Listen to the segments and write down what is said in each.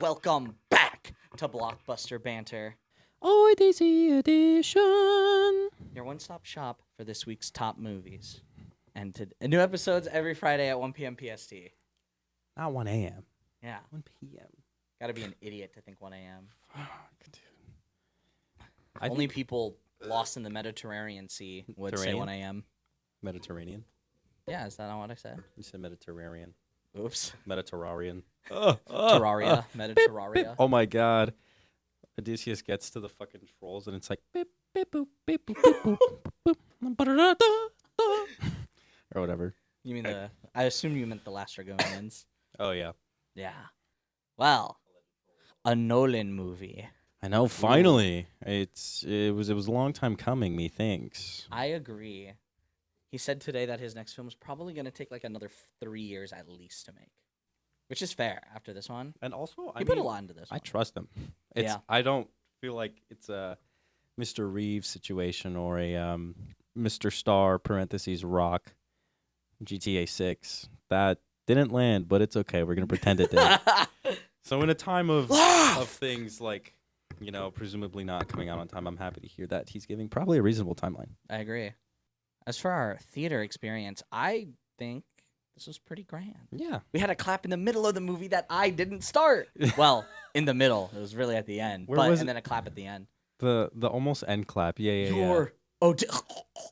Welcome back to Blockbuster Banter, Odyssey edition. your one-stop shop for this week's top movies. And new episodes every Friday at 1 p.m. PST. Not 1 a.m. Yeah, 1 p.m. gotta be an idiot to think 1 a.m. Fuck, dude. Only people lost in the Mediterranean Sea would say 1 a.m. Mediterranean. Yeah, is that not what I said? You said Mediterranean. Oops. Mediterranean. Terraria. Mediterraria. Oh my god. Odysseus gets to the fucking trolls and it's like beep, beep, boop, beep, boop, beep, boop, boop, boop, or whatever. You mean I assume you meant the Lastragonians. Oh yeah. Yeah. Well, a Nolan movie. I know. Finally, it was a long time coming. Methinks. I agree. He said today that his next film is probably going to take like another 3 years at least to make, which is fair after this one. And also, He put a lot into this I one. trust him. Yeah. I don't feel like it's a Mr. Reeves situation or a Mr. Star parentheses Rock GTA 6 that didn't land, but it's okay. We're gonna pretend it did. So in a time of things like, presumably not coming out on time, I'm happy to hear that he's giving probably a reasonable timeline. I agree. As for our theater experience, I think this was pretty grand. Yeah. We had a clap in the middle of the movie that I didn't start. Well, in the middle. It was really at the end. Where was and it? then a clap at the end. The almost end clap. Yeah.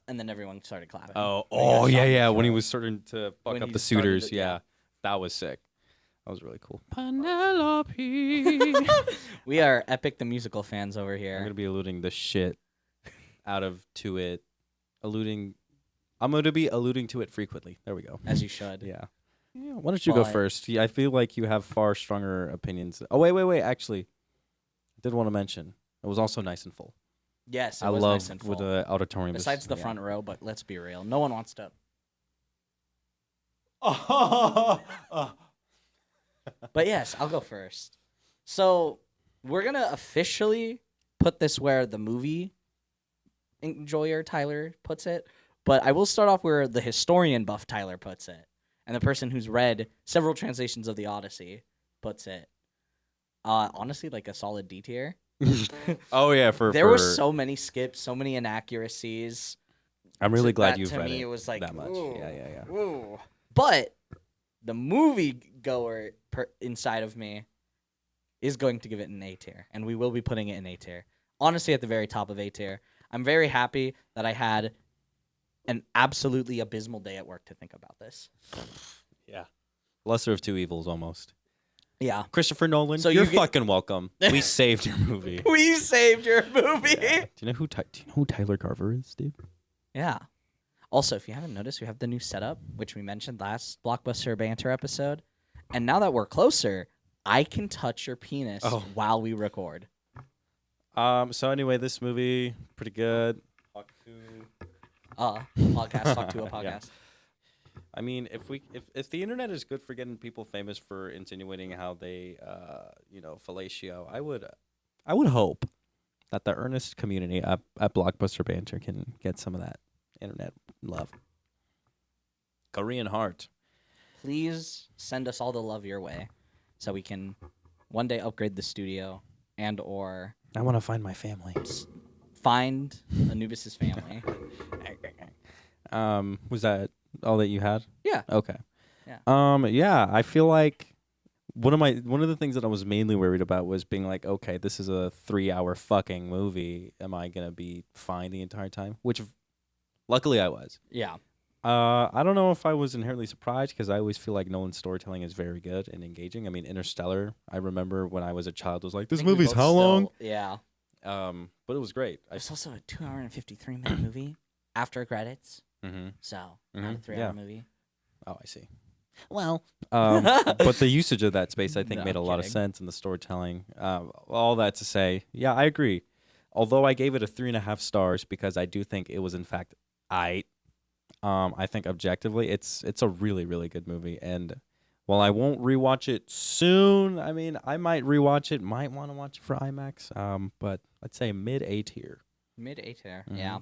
And then everyone started clapping. Yeah. When he was starting to fuck When up he the started suitors. to- Yeah. That was sick. That was really cool. Penelope. We are Epic the Musical fans over I'm here. gonna be alluding the shit out of to it. I'm gonna be alluding to it frequently. There we go. As you should. Yeah. Why don't you go Well, first? Yeah, I feel like you have far stronger opinions. Oh wait. Actually, I did want to mention it was also nice and full. Yes, it I was love nice and full. with the auditorium. Besides the front row, but let's be real. No one wants to. But yes, I'll go first. So we're going to officially put this where the movie enjoyer Tyler puts it. But I will start off where the historian buff Tyler puts it. And the person who's read several translations of the Odyssey puts it. Honestly, like a solid D tier. Oh yeah, There were so many skips, so many inaccuracies. I'm really glad that you've to read me it was like that much. ooh, Yeah. ooh. But the movie goer inside of me is going to give it an A tier, and we will be putting it in A tier. Honestly, at the very top of A tier. I'm very happy that I had an absolutely abysmal day at work to think about this. Yeah. Lesser of two evils, almost. Yeah. Christopher Nolan, So you're you get- fucking welcome. We saved your movie. We saved your movie. Yeah. Do you know who Tyler Carver is, dude? Yeah. Also, if you haven't noticed, we have the new setup, which we mentioned last Blockbuster Banter episode. And now that we're closer, I can touch your penis while we record. So anyway, this movie pretty good. Talk to a podcast. Yeah. I mean, if the internet is good for getting people famous for insinuating how they fellatio, I would hope that the earnest community at Blockbuster Banter can get some of that internet love. Korean heart. Please send us all the love your way so we can one day upgrade the studio and or I want to find my family. find Anubis's family. Was that all that you had? Yeah. Okay. Yeah. Yeah, I feel like one of the things that I was mainly worried about was being like, okay, this is a 3-hour fucking movie. Am I gonna be fine the entire time? Which, luckily, I was. Yeah. I don't know if I was inherently surprised because I always feel like Nolan's storytelling is very good and engaging. I mean, Interstellar, I remember when I was a child was like, this movie's how long? Yeah. But it was great. It's also a 2 hour and 53 minute movie after credits. Mm-hmm. So, not a 3 hour movie. Oh, I see. Well, but the usage of that space, I think, No, made a lot of kidding. sense in the storytelling. All that to say, yeah, I agree. Although I gave it a 3.5 stars because I do think it was, in fact, I think objectively, it's a really, really good movie. And while I won't rewatch it soon, I mean, I might rewatch it, might want to watch it for IMAX. But I'd say mid A tier. Mid A tier, Mhm. yeah.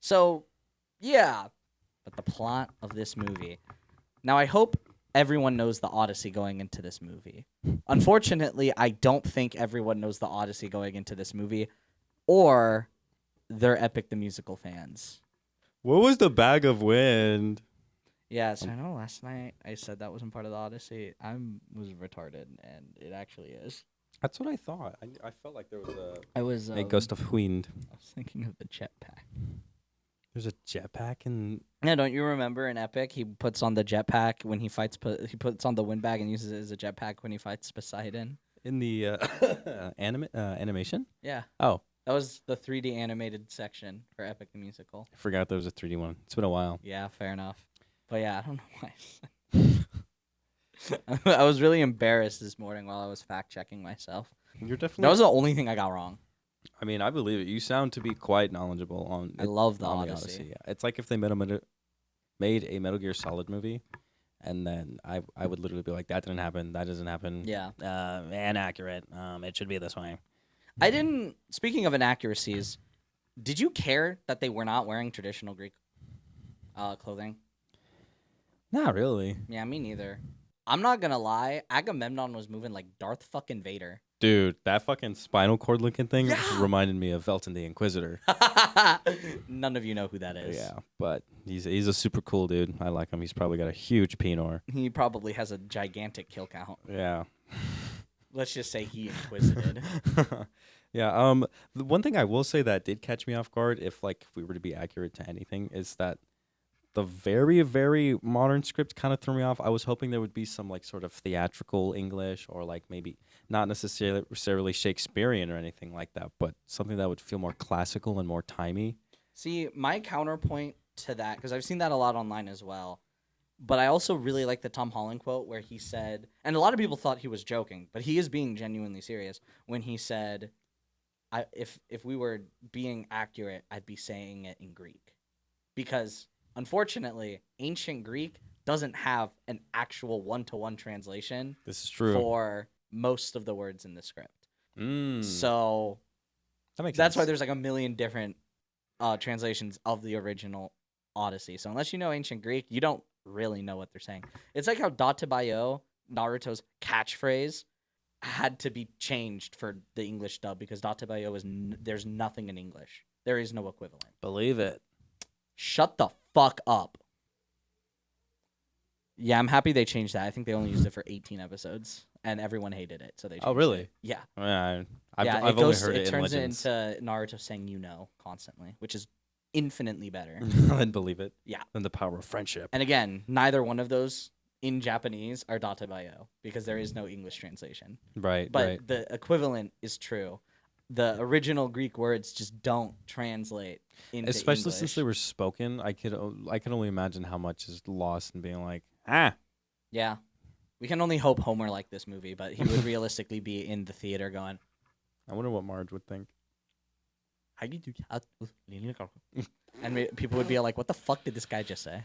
So, yeah. But the plot of this movie. Now, I hope everyone knows the Odyssey going into this movie. Unfortunately, I don't think everyone knows the Odyssey going into this movie, or they're Epic the Musical fans. What was the bag of wind? Yeah, so I know last night I said that wasn't part of the Odyssey. I was retarded, and it actually is. That's what I thought. I felt like there was I was a ghost of wind. I was thinking of the jetpack. There's a jetpack in. Yeah, don't you remember in Epic he puts on the jetpack when he fights? He puts on the windbag and uses it as a jetpack when he fights Poseidon. In the animation? Yeah. Oh, That was the 3D animated section for Epic the Musical. I forgot there was a 3D one. It's been a while. Yeah, fair enough. But yeah, I don't know why. I was really embarrassed this morning while I was fact checking myself. You're definitely. That was the only thing I got wrong. I mean, I believe it. You sound to be quite knowledgeable on. I love the on Odyssey. Yeah, it's like if they made a Metal Gear Solid movie, and then I would literally be like, that didn't happen. That doesn't happen. Yeah. Inaccurate. It should be this way. I didn't. Speaking of inaccuracies, did you care that they were not wearing traditional Greek clothing? Not really. Yeah, me neither. I'm not gonna lie. Agamemnon was moving like Darth fucking Vader. Dude, that fucking spinal cord looking thing reminded me of Velton the Inquisitor. None of you know who that is. Yeah, but he's a super cool dude. I like him. He's probably got a huge penor. He probably has a gigantic kill count. Yeah. Let's just say he inquisited. Yeah. The one thing I will say that did catch me off guard, if we were to be accurate to anything, is that the very, very modern script kind of threw me off. I was hoping there would be some sort of theatrical English, or maybe not necessarily Shakespearean or anything like that, but something that would feel more classical and more timey. See, my counterpoint to that, because I've seen that a lot online as well, but I also really like the Tom Holland quote where he said, and a lot of people thought he was joking, but he is being genuinely serious when he said, if we were being accurate, I'd be saying it in Greek. Because unfortunately, ancient Greek doesn't have an actual one-to-one translation. This is true. For most of the words in the script. So that's sense. Why there's a million different translations of the original Odyssey. So unless you know ancient Greek, you don't really know what they're saying. It's like how Databayo, Naruto's catchphrase, had to be changed for the English dub because Databayo there's nothing in English. There is no equivalent. Believe it. Shut the fuck up. Yeah, I'm happy they changed that. I think they only used it for 18 episodes, and everyone hated it, so they changed really? it. Yeah. I've only heard it in turns Legends. into Naruto saying constantly, which is infinitely better. I'd believe it. Yeah. Than the power of friendship. And again, neither one of those in Japanese are Databayo because there is no English translation. Right, But the equivalent is true. The original Greek words just don't translate into Especially English. since they were spoken. I can only imagine how much is lost in being like, Yeah. We can only hope Homer liked this movie, but he would realistically be in the theater going, I wonder what Marge would think. and people would be like, what the fuck did this guy just say?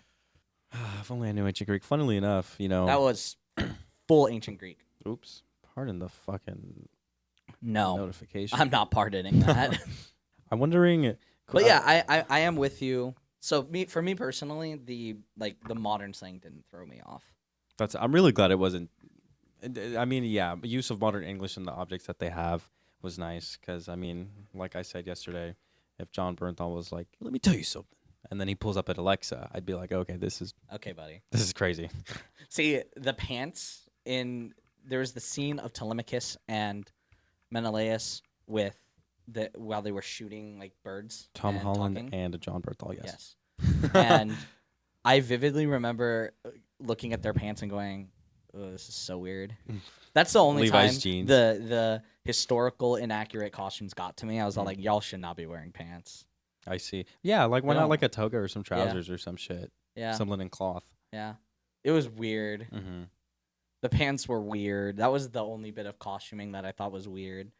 If only I knew ancient Greek. Funnily enough, That was full ancient Greek. Oops. Pardon the fucking No. notification. I'm not pardoning that. I'm wondering. But yeah, I am with you. So for me personally, the modern slang didn't throw me off. I'm really glad it wasn't. I mean, yeah, use of modern English and the objects that they have was nice because, I mean, like I said yesterday, if John Bernthal was like, let me tell you something, and then he pulls up at Alexa, I'd be like, okay, okay, buddy. This is crazy. See, the pants there was the scene of Telemachus and Menelaus while they were shooting birds. Tom Holland talking. and John Bernthal, yes. And I vividly remember looking at their pants and going, oh, this is so weird. That's the only Levi's time jeans. The historical inaccurate costumes got to me. I was all like, y'all should not be wearing pants. I see. Yeah, why not a toga or some trousers or some shit? Yeah. Some linen cloth. Yeah. It was weird. Mm-hmm. The pants were weird. That was the only bit of costuming that I thought was weird.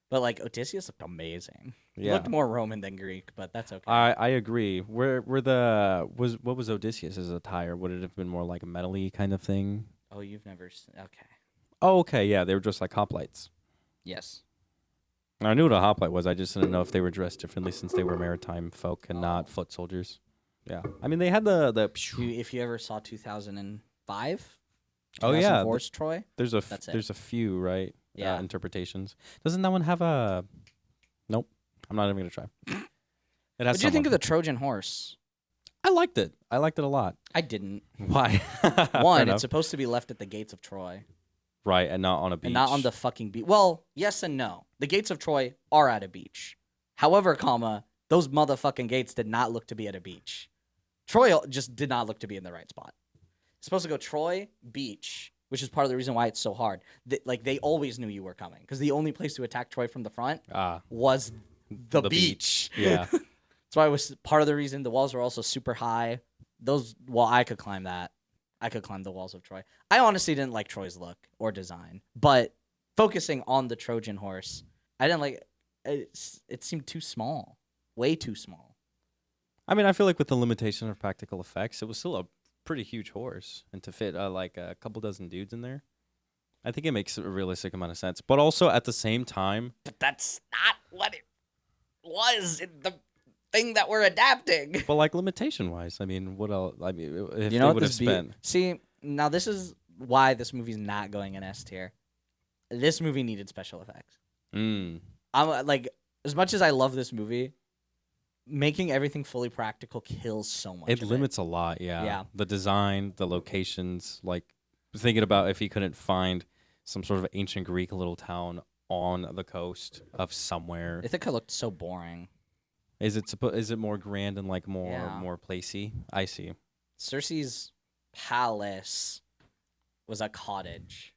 But Odysseus looked amazing. He looked more Roman than Greek, but that's okay. I agree. What was Odysseus' attire? Would it have been more like a metal-y kind of thing? Oh, you've never okay. Oh, okay, yeah, they were just like hoplites. Yes. I knew what a hoplite was. I just didn't know if they were dressed differently since they were maritime folk and not foot soldiers. Yeah, I mean they had the. If you ever saw 2005, Oh yeah, 2004's Troy. there's a That's it. there's a few right Yeah. interpretations. Doesn't that one have a? Nope, I'm not even gonna try. It has. What do you think of the Trojan horse? I liked it. I liked it a lot. I didn't. Why? Fair One, enough. it's supposed to be left at the gates of Troy. Right, and not on a beach. And not on the fucking beach. Well, yes and no. The gates of Troy are at a beach. However, those motherfucking gates did not look to be at a beach. Troy just did not look to be in the right spot. It's supposed to go Troy, beach, which is part of the reason why it's so hard. They always knew you were coming because the only place to attack Troy from the front was the beach. Yeah. That's why it was part of the reason the walls were also super high. I could climb that. I could climb the walls of Troy. I honestly didn't like Troy's look or design, but focusing on the Trojan horse, I didn't like it. It seemed too small, way too small. I mean, I feel like with the limitation of practical effects, it was still a pretty huge horse, and to fit like a couple dozen dudes in there, I think it makes a realistic amount of sense. But also at the same time, But that's not what it was in the thing that we're adapting. but like limitation wise, I mean, what else? I mean, if You they know what would have this spent, See, now this is why this movie's not going in S tier. This movie needed special effects. I'm like, as much as I love this movie, making everything fully practical kills so much. it of limits a lot. Yeah. Yeah. The design, the locations, like thinking about if he couldn't find some sort of ancient Greek little town on the coast of somewhere. Ithaca looked so boring. Is it more grand and like more Yeah. more placey? I see. Cersei's palace was a cottage.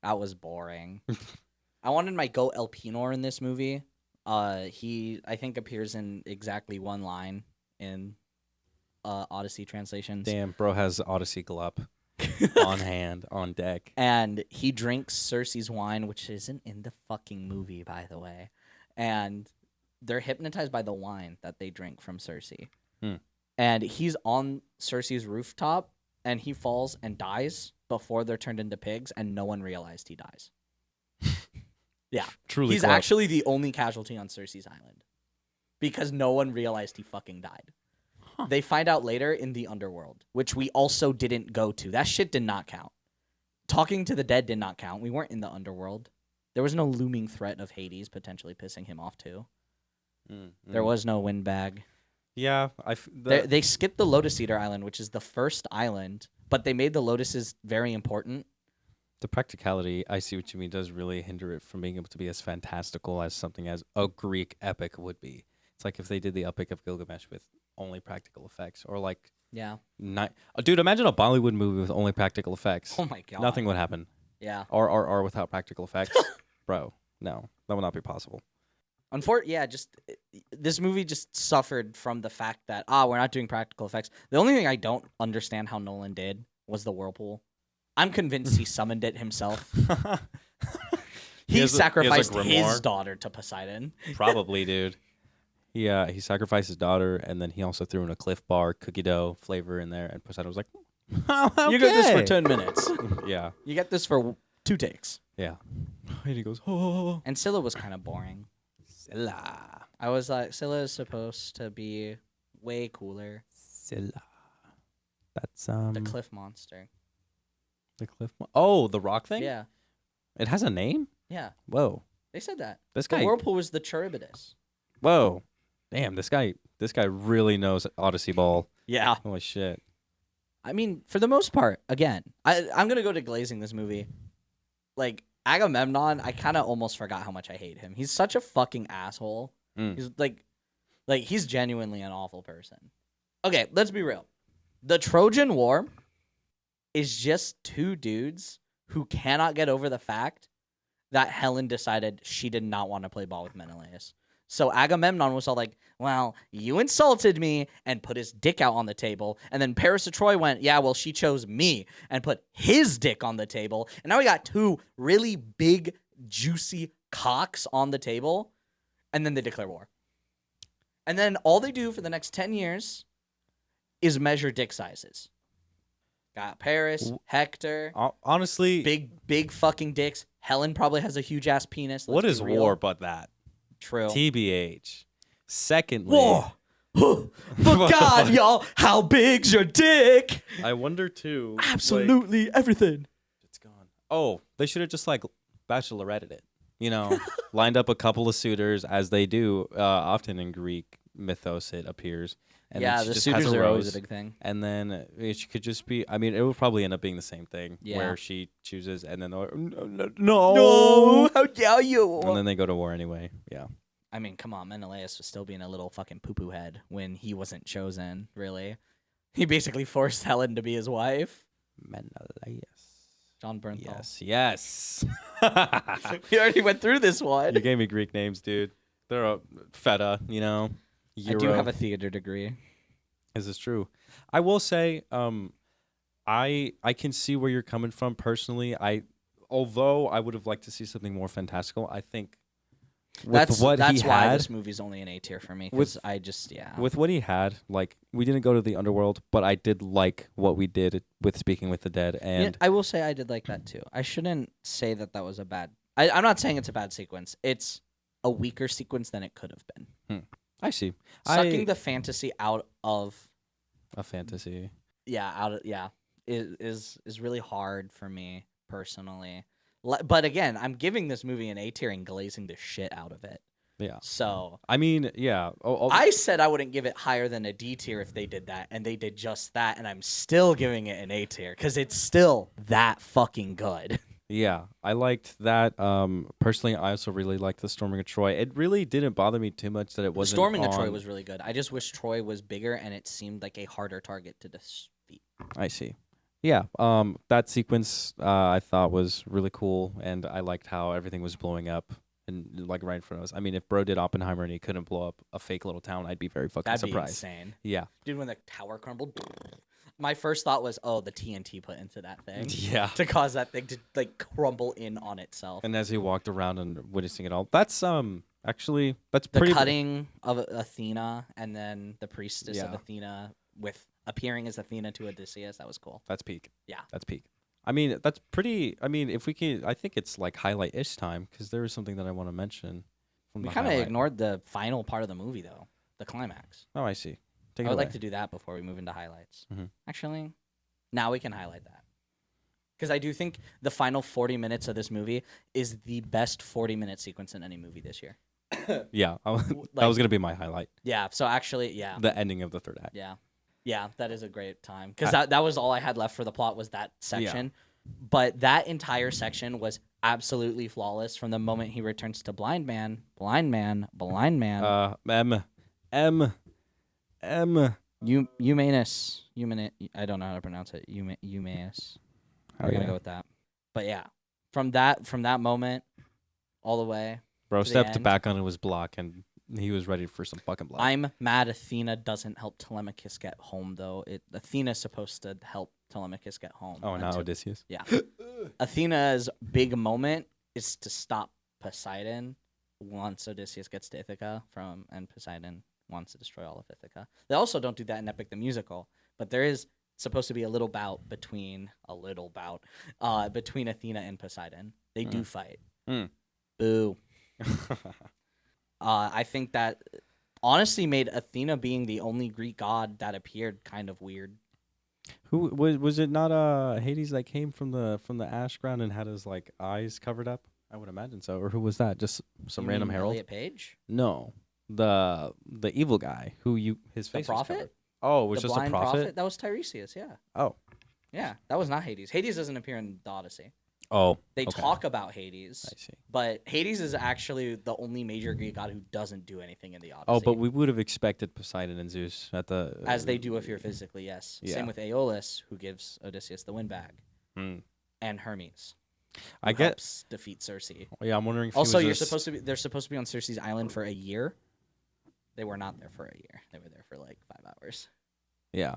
That was boring. I wanted my goat Elpenor in this movie. He, I think, appears in exactly one line in Odyssey translations. Damn, bro has Odyssey glup on hand, on deck. And he drinks Cersei's wine, which isn't in the fucking movie, by the way. And they're hypnotized by the wine that they drink from Cersei. And he's on Cersei's rooftop, and he falls and dies before they're turned into pigs, and no one realized he dies. Yeah. Truly, He's glup. actually the only casualty on Cersei's island because no one realized he fucking died. Huh. They find out later in the underworld, which we also didn't go to. That shit did not count. Talking to the dead did not count. We weren't in the underworld. There was no looming threat of Hades potentially pissing him off too. There was no windbag. Yeah, They skipped the Lotus Eater Island, which is the first island, but they made the lotuses very important. the practicality. I see what you mean. Does really hinder it from being able to be as fantastical as something as a Greek epic would be. It's like if they did the Epic of Gilgamesh with only practical effects, or like Yeah. Dude, imagine a Bollywood movie with only practical effects. Oh my god. Nothing would happen. Yeah. Or without practical effects, bro. No, that would not be possible. This movie just suffered from the fact that we're not doing practical effects. The only thing I don't understand how Nolan did was the whirlpool. I'm convinced he summoned it himself. He sacrificed his daughter to Poseidon. Probably, dude. He sacrificed his daughter, and then he also threw in a Cliff Bar cookie dough flavor in there, and Poseidon was like, okay. You get this for 10 minutes. Yeah. You get this for 2 takes. Yeah. And he goes, oh. And Scylla was kind of boring. Scylla. I was like, Scylla is supposed to be way cooler. Scylla. That's The cliff monster. the cliff. Oh, the rock thing. Yeah. It has a name. Yeah. Whoa. They said that. This The guy. whirlpool was the Charybdis. Whoa. Damn. This guy really knows Odyssey Ball. Yeah. Holy shit. I mean, for the most part, again, I'm going to go to glazing this movie. Like, Agamemnon, I kind of almost forgot how much I hate him. He's such a fucking asshole. He's like he's genuinely an awful person. Okay, let's be real. The Trojan War is just 2 dudes who cannot get over the fact that Helen decided she did not want to play ball with Menelaus. So Agamemnon was all like, well, you insulted me, and put his dick out on the table. And then Paris of Troy went, yeah, well, she chose me, and put his dick on the table. And now we got 2 really big, juicy cocks on the table. And then they declare war. And then all they do for the next 10 years is measure dick sizes. Got Paris, Hector, Honestly, big fucking dicks. Helen probably has a huge ass penis. what is war but that? True. TBH. Secondly, War. But God, y'all, how big's your dick? I wonder too. Absolutely everything. Oh, they should have just like bacheloretted it. You know, lined up a couple of suitors as they do often in Greek mythos. It appears, and then Yeah, she the just has suitors a are always a rose, big thing. and then it could just be. I mean, it would probably end up being the same thing Yeah. where she chooses, and then they're like, no, No, how dare you? and then they go to war anyway. Yeah. I mean, come on, Menelaus was still being a little fucking poo-poo head when he wasn't chosen, really. He basically forced Helen to be his wife. Menelaus. John Bernthal. Yes. We already went through this one. You gave me Greek names, dude. They're a feta, you know. I do have a theater degree. This is true. I will say, I can see where you're coming from personally. Although I would have liked to see something more fantastical, I think That's why this movie's only an A tier for me. Because with what he had, like we didn't go to the underworld, but I did like what we did with Speaking with the Dead, and I will say I did like that too. I shouldn't say that was a bad. I'm not saying it's a bad sequence. It's a weaker sequence than it could have been. I see. Sucking the fantasy out of a fantasy. Is really hard for me personally. But again, I'm giving this movie an A tier and glazing the shit out of it. Yeah. So I mean, yeah. I said I wouldn't give it higher than a D tier if they did that, and they did just that, and I'm still giving it an A tier because it's still that fucking good. Yeah, I liked that. Personally, I also really liked the Storming of Troy. It really didn't bother me too much that it wasn't. Storming of Troy was really good. I just wish Troy was bigger and it seemed like a harder target to defeat. I see. Yeah, that sequence I thought was really cool, and I liked how everything was blowing up and like right in front of us. I mean, if Bro did Oppenheimer and he couldn't blow up a fake little town, I'd be very fucking surprised. That'd be insane. Yeah, dude, when the tower crumbled, my first thought was, oh, the TNT put into that thing. Yeah, to cause that thing to like crumble in on itself. And as he walked around and witnessing it all, that's actually that's the pretty. Cutting of Athena and then the priestess of Athena with appearing as Athena to Odysseus. That was cool. That's peak. Yeah, that's peak. I mean, that's pretty. I mean, if we can, I think it's like highlight-ish time because there is something that I want to mention. We kind of ignored the final part of the movie though, the climax. Oh, I see. I would like to do that before we move into highlights. Mm-hmm. Actually, now we can highlight that because I do think the final 40 minutes of this movie is the best 40-minute sequence in any movie this year. Yeah, that was gonna be my highlight. Yeah. So actually, yeah, the ending of the third act. Yeah. Yeah, that is a great time because that was all I had left for the plot was that section. Yeah. But that entire section was absolutely flawless from the moment he returns to blind man. Eumaeus. I don't know how to pronounce it. Eumaeus. We're gonna go with that. But yeah, from that moment, all the way. Bro stepped back onto his block and he was ready for some fucking blood. I'm mad Athena doesn't help Telemachus get home, though. Athena's supposed to help Telemachus get home. Oh, not Odysseus? Yeah. Athena's big moment is to stop Poseidon once Odysseus gets to Ithaca and Poseidon wants to destroy all of Ithaca. They also don't do that in Epic the Musical, but there is supposed to be a little bout between Athena and Poseidon. They do fight. Boo. I think that honestly made Athena being the only Greek god that appeared kind of weird. Who was it? Not Hades that came from the ash ground and had his like eyes covered up? I would imagine so. Or who was that? Just some random herald? Elliot Page? No, the evil guy who his face the prophet? was covered. Oh, it was just a prophet? That was Tiresias. Yeah. Oh. Yeah, that was not Hades. Hades doesn't appear in the Odyssey. Oh, they talk about Hades. I see. But Hades is actually the only major Greek god who doesn't do anything in the Odyssey. Oh, but we would have expected Poseidon and Zeus as they do if you're physically, yes. Yeah. Same with Aeolus, who gives Odysseus the windbag, and Hermes. I guess defeat Circe. Yeah, I'm wondering. If also, they're supposed to be on Circe's island for a year. They were not there for a year. They were there for like 5 hours. Yeah,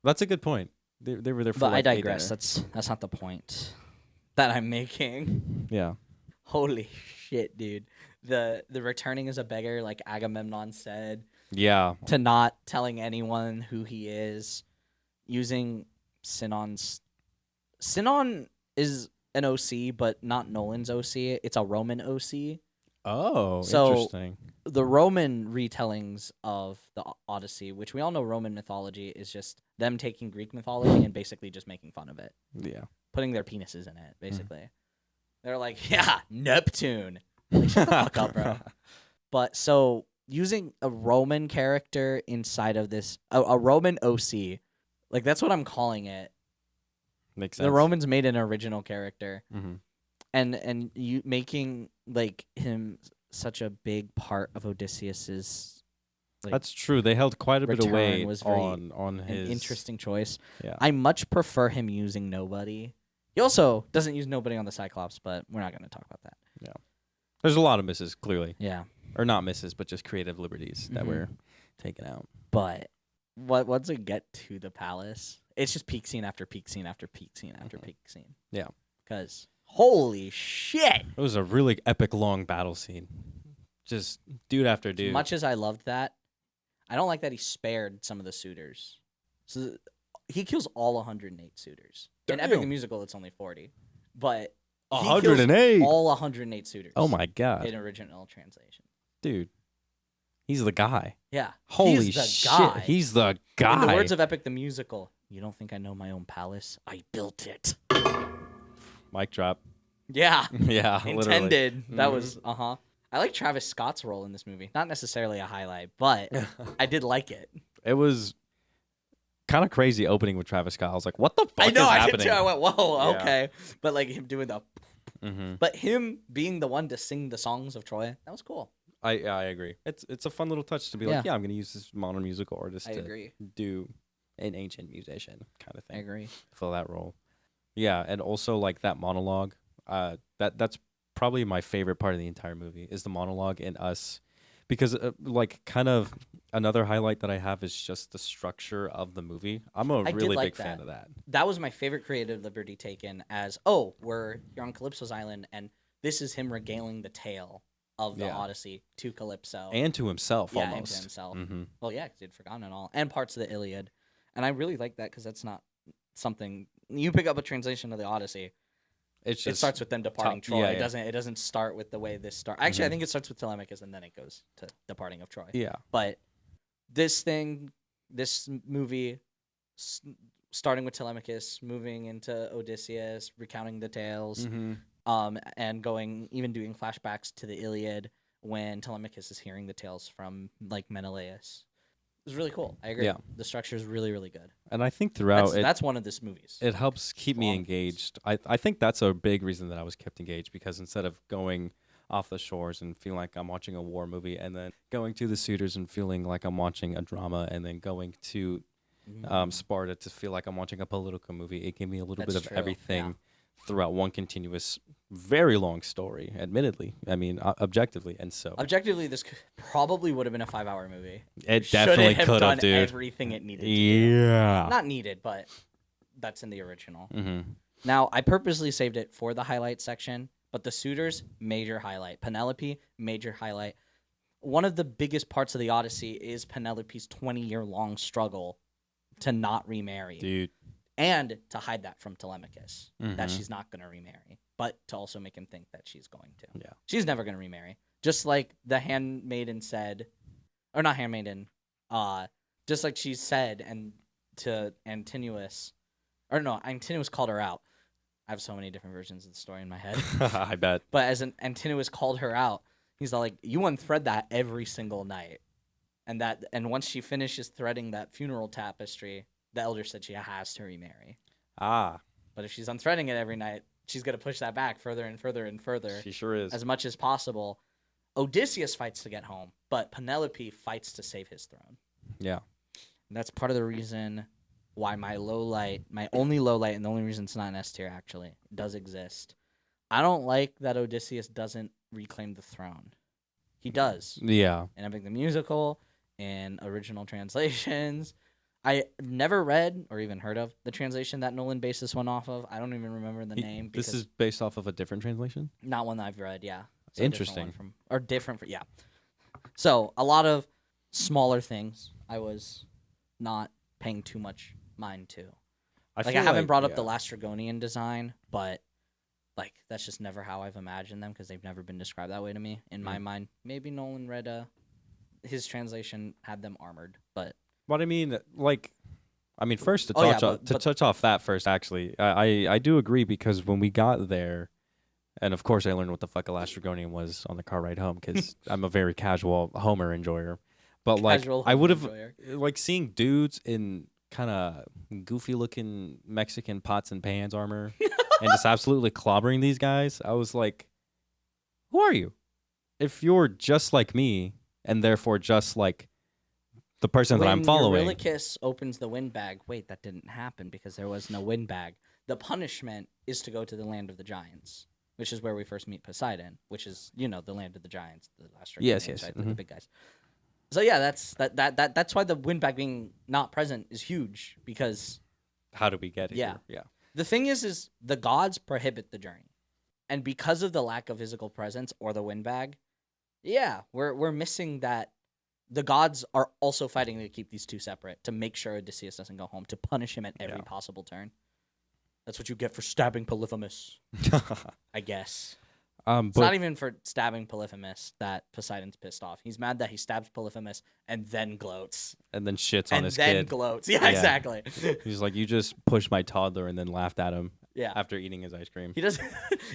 that's a good point. They were there for. But like I digress. That's not the point that I'm making. Yeah. Holy shit, dude. The returning as a beggar, like Agamemnon said. Yeah. To not telling anyone who he is. Using Sinon's. Sinon is an OC, but not Nolan's OC. It's a Roman OC. Oh, so interesting. The Roman retellings of the Odyssey, which we all know Roman mythology is just them taking Greek mythology and basically just making fun of it. Yeah. putting their penises in it, basically. They're like, yeah, Neptune. Like, shut the fuck up, bro. But so using a Roman character inside of this, a Roman OC, like that's what I'm calling it. Makes sense. The Romans made an original character, Mm-hmm. and you making like him such a big part of Odysseus's. Like, That's true. They held quite a bit of return weight was very on his an interesting choice. Yeah. I much prefer him using nobody. He also doesn't use nobody on the Cyclops, but we're not going to talk about that. Yeah. There's a lot of misses, clearly. Yeah. Or not misses, but just creative liberties that Mhm. were taken out. But once we get to the palace, it's just peak scene after peak scene after peak scene after peak scene. Yeah. Because holy shit! It was a really epic long battle scene. Just dude after dude. As much as I loved that, I don't like that he spared some of the suitors. So he kills all 108 suitors. In Epic the Musical, it's only 40. But he kills 108. all 108 suitors. Oh my god. In original translation. Dude. He's the guy. Yeah. Holy he's the shit. guy. He's the guy. In the words of Epic the Musical, you don't think I know my own palace? I built it. Mic drop. Yeah. Yeah, Intended. literally. That was, I like Travis Scott's role in this movie. Not necessarily a highlight, but I did like it. It was kind of crazy opening with Travis Scott. I was like, what the fuck I know, is I happening? did too. I went, whoa, Yeah. okay. But like him doing the... Mm-hmm. But him being the one to sing the songs of Troy, that was cool. I agree. It's a fun little touch to be like, I'm going to use this modern musical artist to agree. do an ancient musician kind of thing. I agree. Fill that role. Yeah, and also like that monologue. That's probably my favorite part of the entire movie is the monologue in Us, because like kind of another highlight that I have is just the structure of the movie. I'm a really big fan of that. That was my favorite creative liberty taken as we're here on Calypso's island and this is him regaling the tale of the Odyssey to Calypso and to himself almost. And to himself. Mm-hmm. Well, yeah, because he'd forgotten it all, and parts of the Iliad, and I really like that because that's not something you pick up a translation of the Odyssey. It starts with them departing Troy. Yeah, It doesn't start with the way this starts. Actually, I think it starts with Telemachus and then it goes to departing of Troy. Yeah. But this movie, starting with Telemachus, moving into Odysseus, recounting the tales, and doing flashbacks to the Iliad when Telemachus is hearing the tales from like Menelaus. It was really cool. I agree. Yeah. The structure is really, really good. And I think throughout that's one of this movie's. It helps keep me engaged. I think that's a big reason that I was kept engaged, because instead of going off the shores and feeling like I'm watching a war movie, and then going to the suitors and feeling like I'm watching a drama, and then going to Sparta to feel like I'm watching a political movie, it gave me a little bit of everything throughout one continuous, very long story, admittedly. I mean, objectively. And so objectively, this probably would have been a 5-hour movie. It definitely could have, dude. Everything it needed to do. Not needed, but that's in the original. Mm-hmm. Now, I purposely saved it for the highlight section, but the suitors, major highlight. Penelope, major highlight. One of the biggest parts of the Odyssey is Penelope's 20-year-long struggle to not remarry. Dude. And to hide that from Telemachus, that she's not going to remarry, but to also make him think that she's going to. Yeah. She's never going to remarry. Just like the handmaiden said, or not handmaiden, just like she said and to Antinous, or no, Antinous called her out. I have so many different versions of the story in my head. I bet. But as Antinous called her out, he's all like, you unthread that every single night. And once she finishes threading that funeral tapestry, the elder said she has to remarry. But if she's unthreading it every night, she's going to push that back further and further and further. She sure is. As much as possible. Odysseus fights to get home, but Penelope fights to save his throne. Yeah. And that's part of the reason why my only low light, and the only reason it's not an S tier actually, does exist. I don't like that Odysseus doesn't reclaim the throne. He does. Yeah. In Epic the Musical, in original translations. I never read or even heard of the translation that Nolan based this one off of. I don't even remember the name. This is based off of a different translation? Not one that I've read, yeah. So interesting. Yeah. So a lot of smaller things I was not paying too much mind to. I haven't brought up the Lastrygonian design, but like that's just never how I've imagined them because they've never been described that way to me. In my mind, maybe Nolan read his translation had them armored, but... What I mean, like, I mean, first to Oh, yeah, touch off that first. Actually, I do agree because when we got there, and of course I learned what the fuck a Lastrygonian was on the car ride home because I'm a very casual Homer enjoyer. But like, Casual I Homer would have enjoyer. like seeing dudes in kind of goofy looking Mexican pots and pans armor and just absolutely clobbering these guys. I was like, who are you? If you're just like me and therefore just like the person that I'm following. When Eurylochus opens the windbag, wait, that didn't happen because there was no windbag. The punishment is to go to the land of the giants, which is where we first meet Poseidon, which is, the land of the giants, the last Yes, right, mm-hmm. the big guys. So yeah, that's why the windbag being not present is huge because how do we get here? Yeah. The thing is the gods prohibit the journey. And because of the lack of physical presence or the windbag, yeah, we're missing that. The gods are also fighting to keep these two separate, to make sure Odysseus doesn't go home, to punish him at every possible turn. That's what you get for stabbing Polyphemus, I guess. It's not even for stabbing Polyphemus that Poseidon's pissed off. He's mad that he stabs Polyphemus and then gloats. And then shits on his kid. And then gloats. Yeah, exactly. He's like, you just pushed my toddler and then laughed at him after eating his ice cream.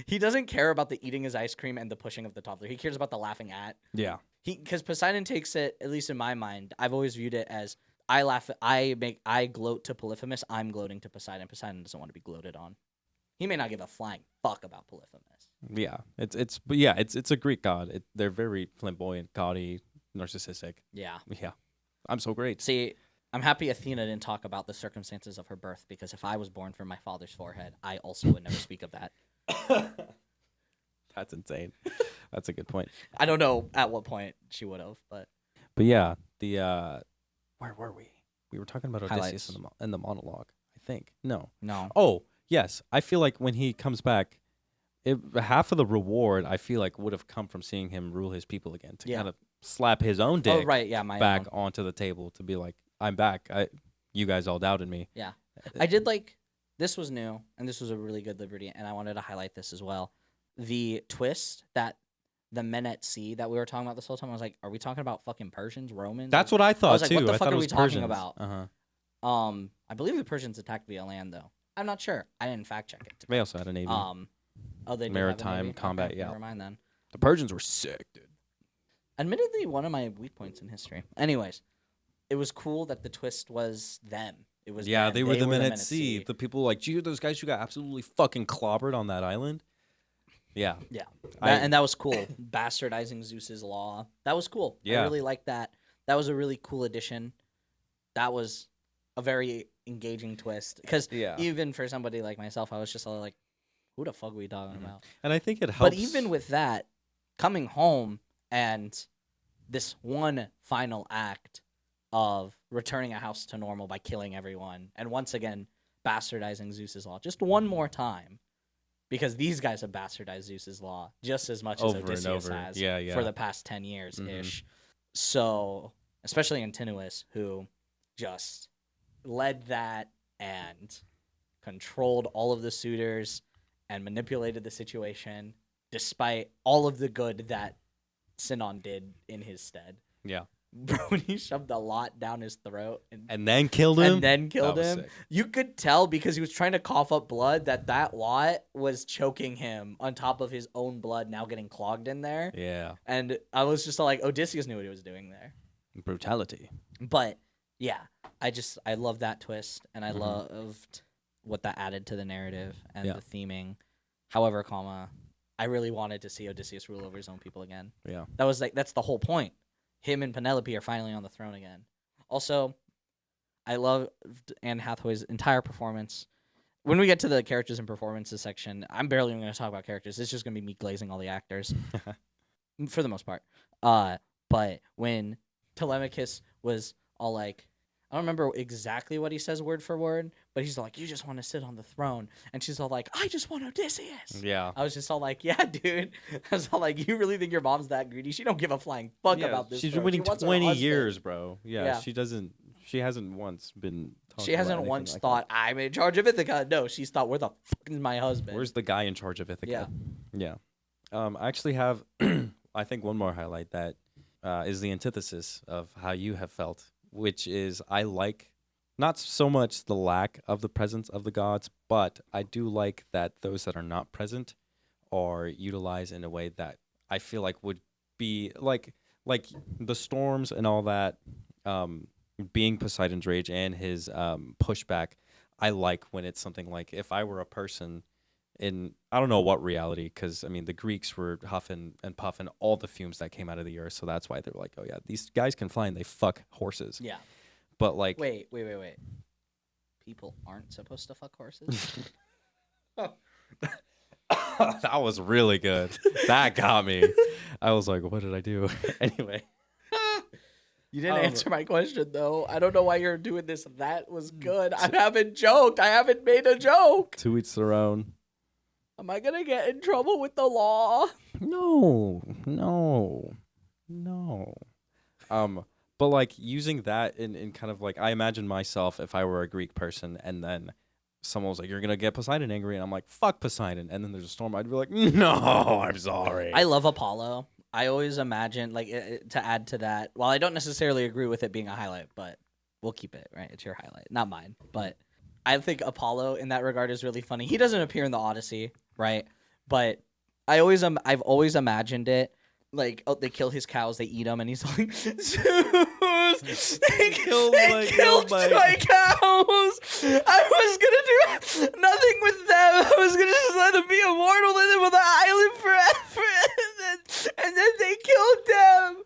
He doesn't care about the eating his ice cream and the pushing of the toddler. He cares about the laughing at. Yeah. Because Poseidon takes it, at least in my mind, I've always viewed it as I gloat to Polyphemus, I'm gloating to Poseidon. Poseidon doesn't want to be gloated on. He may not give a flying fuck about Polyphemus. Yeah, it's a Greek god. They're very flamboyant, gaudy, narcissistic. Yeah. I'm so great. See, I'm happy Athena didn't talk about the circumstances of her birth because if I was born from my father's forehead, I also would never speak of that. That's insane. That's a good point. I don't know at what point she would have, but yeah, the where were we? We were talking about Odysseus Highlights. in the monologue. I think no. Oh yes, I feel like when he comes back. Half of the reward I feel like would have come from seeing him rule his people again to kind of slap his own dick back onto the table to be like, I'm back. You guys all doubted me. Yeah. I did like, this was new and this was a really good liberty and I wanted to highlight this as well. The twist that the men at sea that we were talking about this whole time, I was like, are we talking about fucking Persians, Romans? That's what I thought I was like, too. what the fuck are we talking Persians. about? I believe the Persians attacked via land though. I'm not sure. I didn't fact check it. They also had a navy. Oh, they maritime combat. Okay, never mind then. The Persians were sick, dude. Admittedly, one of my weak points in history. Anyways, it was cool that the twist was them. It was them. They were the men at sea. The people like, gee, those guys who got absolutely fucking clobbered on that island. Yeah. And that was cool. Bastardizing Zeus's law. That was cool. I really liked that. That was a really cool addition. That was a very engaging twist. Because even for somebody like myself, I was just all like, who the fuck are we talking about? And I think it helps. But even with that, coming home and this one final act of returning a house to normal by killing everyone, and once again, bastardizing Zeus's law just one more time, because these guys have bastardized Zeus's law just as much as Odysseus has for the past 10 years-ish. So, especially Antinous, who just led that and controlled all of the suitors and manipulated the situation despite all of the good that Sinon did in his stead. Yeah. Bro, when he shoved a lot down his throat and then killed him. Sick. You could tell because he was trying to cough up blood that lot was choking him on top of his own blood now getting clogged in there. Yeah. And I was just like, Odysseus knew what he was doing there. Brutality. But yeah, I love that twist and I loved what that added to the narrative and the theming. However, I really wanted to see Odysseus rule over his own people again. Yeah. That's the whole point. Him and Penelope are finally on the throne again. Also, I loved Anne Hathaway's entire performance. When we get to the characters and performances section, I'm barely even going to talk about characters. It's just going to be me glazing all the actors for the most part. But when Telemachus was all like, I don't remember exactly what he says word for word, but he's like, you just want to sit on the throne. And she's all like, I just want Odysseus. Yeah. I was just all like, yeah, dude. I was all like, you really think your mom's that greedy? She don't give a flying fuck about this. She's been waiting 20 years, bro. Yeah, she hasn't once been She hasn't once thought, I'm in charge of Ithaca. No, she's thought, where the fuck is my husband? Where's the guy in charge of Ithaca? Yeah. I actually have, I think, one more highlight that is the antithesis of how you have felt, which is I like not so much the lack of the presence of the gods, but I do like that those that are not present are utilized in a way that I feel like would be like the storms and all that, being Poseidon's rage and his pushback. I like when it's something like if I were a person in I don't know what reality, because I mean the Greeks were huffing and puffing all the fumes that came out of the earth, so that's why they're like, oh yeah, these guys can fly and they fuck horses. Yeah. But like, Wait. People aren't supposed to fuck horses? that was really good. That got me. I was like, what did I do? Anyway. You didn't answer my question, though. I don't know why you're doing this. That was good. I haven't joked. I haven't made a joke. To each their own. Am I going to get in trouble with the law? No. But like using that in kind of like, I imagine myself if I were a Greek person and then someone was like, you're going to get Poseidon angry. And I'm like, fuck Poseidon. And then there's a storm. I'd be like, no, I'm sorry. I love Apollo. I always imagine, like, to add to that, while I don't necessarily agree with it being a highlight, but we'll keep it, right? It's your highlight, not mine. But I think Apollo in that regard is really funny. He doesn't appear in the Odyssey, right? But I've always imagined it. Like, oh, they kill his cows, they eat them, and he's like, Zeus, they killed my cows. I was gonna do nothing with them. I was gonna just let them be immortal and live on the island forever, and then they killed them.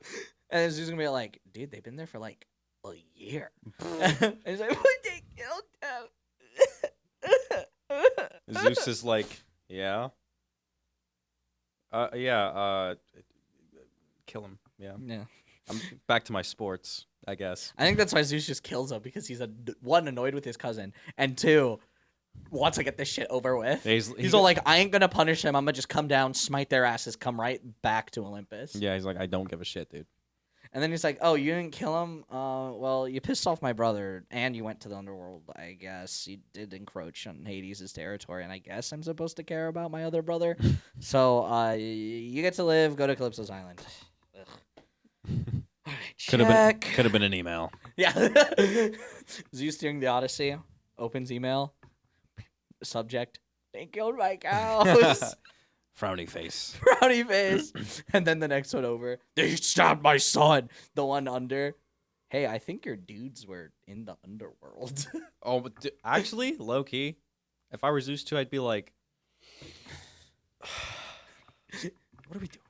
And Zeus is gonna be like, dude, they've been there for like a year. And he's like, but they killed them. Zeus is like, yeah. Kill him. Yeah. I'm back to my sports, I guess. I think that's why Zeus just kills him, because he's one, annoyed with his cousin, and two, wants to get this shit over with. He's all like, I ain't gonna punish them. I'm gonna just come down, smite their asses, come right back to Olympus. Yeah, he's like, I don't give a shit, dude. And then he's like, oh, you didn't kill him? Well, you pissed off my brother, and you went to the underworld, I guess. You did encroach on Hades' territory, and I guess I'm supposed to care about my other brother. So, you get to live, go to Calypso's island. All right, could have been an email. Yeah. Zeus during the Odyssey opens email. Subject: they killed my cows. Frowny face. Frowny face. And then the next one over. They stabbed my son. The one under. Hey, I think your dudes were in the underworld. Oh, but actually, low key, if I were Zeus too, I'd be like, what are we doing?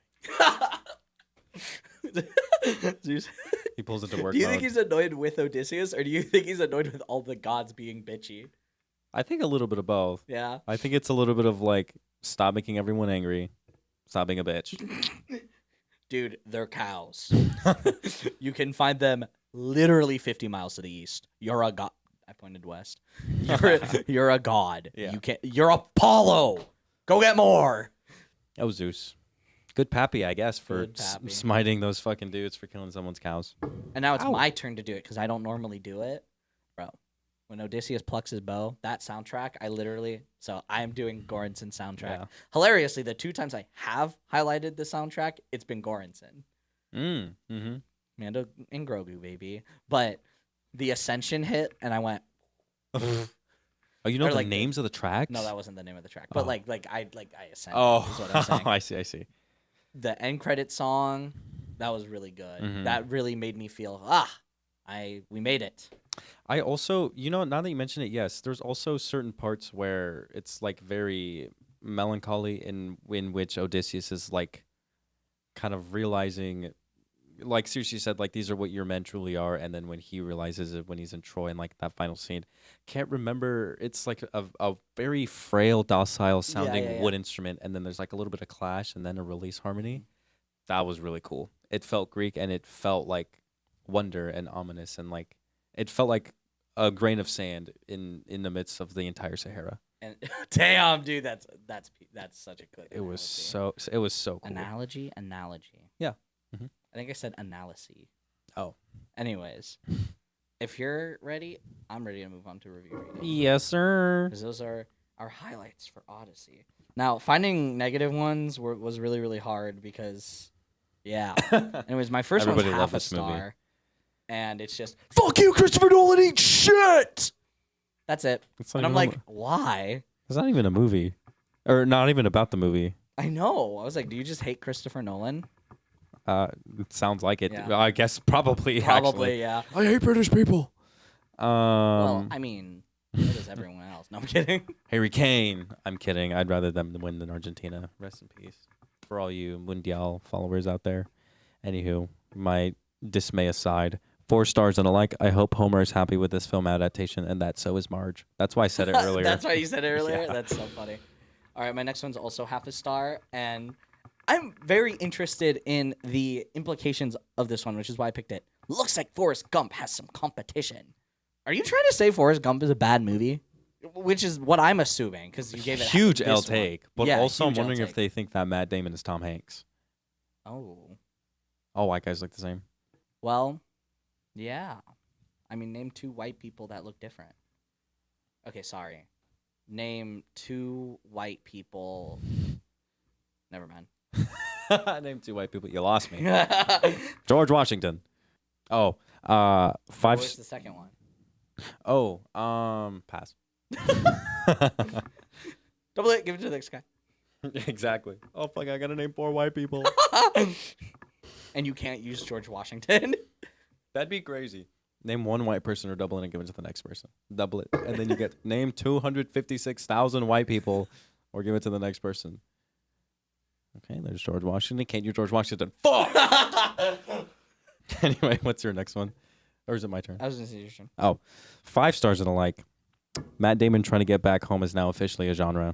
Zeus. He pulls into work. Do you think he's annoyed with Odysseus, or do you think he's annoyed with all the gods being bitchy? I think a little bit of both. Yeah. I think it's a little bit of like, stop making everyone angry. Stop being a bitch. Dude, they're cows. You can find them literally 50 miles to the east. You're a god. I pointed west. You're a god. Yeah. You're Apollo. Go get more. Oh, Zeus. Good pappy, I guess, for Good pappy. smiting those fucking dudes for killing someone's cows. And now it's my turn to do it, because I don't normally do it. Bro, when Odysseus plucks his bow, that soundtrack, I'm doing Goranson's soundtrack. Yeah. Hilariously, the 2 times I have highlighted the soundtrack, it's been Goranson. Mm-hmm. Mando and Grogu, baby. But the Ascension hit, and I went... Oh, you know the names of the tracks? No, that wasn't the name of the track. But I ascended. Oh, is what I'm saying. I see. The end credit song, that was really good. Mm-hmm. That really made me feel, we made it. I also, now that you mention it, yes, there's also certain parts where it's like very melancholy in which Odysseus is like kind of realizing, like seriously said, like these are what your men truly are, and then when he realizes it when he's in Troy and like that final scene, can't remember, it's like a very frail, docile sounding wood instrument, and then there's like a little bit of clash and then a release harmony. That was really cool. It felt Greek, and it felt like wonder and ominous, and like it felt like a grain of sand in the midst of the entire Sahara. And damn, dude, that's such a good. It was so cool. Analogy. Yeah. Mm-hmm. I think I said analysis. Oh. Anyways, if you're ready, I'm ready to move on to review reading. Yes, sir. Because those are our highlights for Odyssey. Now, finding negative ones was really, really hard because, yeah. Anyways, my first one was half a star. and it's just fuck you, Christopher Nolan, eat shit. That's it. It's not And I'm even like, why? it's not even a movie, or not even about the movie. I know. I was like, do you just hate Christopher Nolan? It sounds like it. Yeah. I guess probably. Probably, yeah. I hate British people. Well, I mean, so does everyone else. No, I'm kidding. Harry Kane. I'm kidding. I'd rather them win than Argentina. Rest in peace. For all you Mundial followers out there. Anywho, my dismay aside, 4 stars and a like. I hope Homer is happy with this film adaptation, and that so is Marge. That's why I said it earlier. That's why you said it earlier? Yeah. That's so funny. All right, my next one's also half a star, and I'm very interested in the implications of this one, which is why I picked it. Looks like Forrest Gump has some competition. Are you trying to say Forrest Gump is a bad movie? Which is what I'm assuming, because you gave it Huge this L one. take. But Yeah, also, I'm huge L wondering if take. they think that Matt Damon is Tom Hanks. Oh. All white guys look the same. Well, yeah. I mean, name 2 white people that look different. Okay, sorry. Name 2 white people. Never mind. Name 2 white people. You lost me. George Washington. Oh, 5. Where's the second one? Oh, pass. Double it. Give it to the next guy. Exactly. Oh fuck! I gotta name 4 white people. And you can't use George Washington. That'd be crazy. Name 1 white person or double it and give it to the next person. Double it, and then you get name 256,000 white people, or give it to the next person. Okay, there's George Washington. Can't use George Washington. Fuck. Anyway, what's your next one? Or is it my turn? I was gonna say your turn. Oh, 5 stars and a like. Matt Damon trying to get back home is now officially a genre.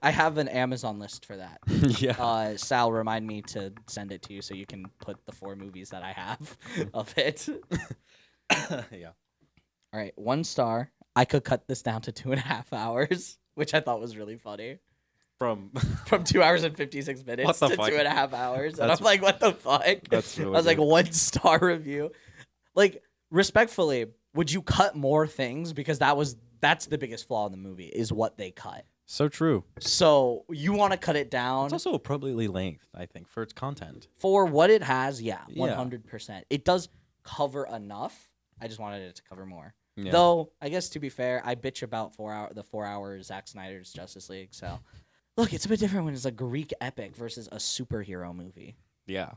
I have an Amazon list for that. Yeah. Sal, remind me to send it to you so you can put the 4 movies that I have of it. Yeah. All right, 1 star. I could cut this down to 2.5 hours, which I thought was really funny. From 2 hours and 56 minutes What the to fuck? 2.5 hours. And That's- I'm like, what the fuck? That's really I was like, good. 1 star review. Like, respectfully, would you cut more things? Because that's the biggest flaw in the movie, is what they cut. So true. So you want to cut it down It's also appropriately length, I think, for its content. for what it has. Yeah, Yeah. 100%. It does cover enough. I just wanted it to cover more. Yeah. Though, I guess to be fair, I bitch about the 4 hour Zack Snyder's Justice League. So, look, it's a bit different when it's a Greek epic versus a superhero movie. Yeah.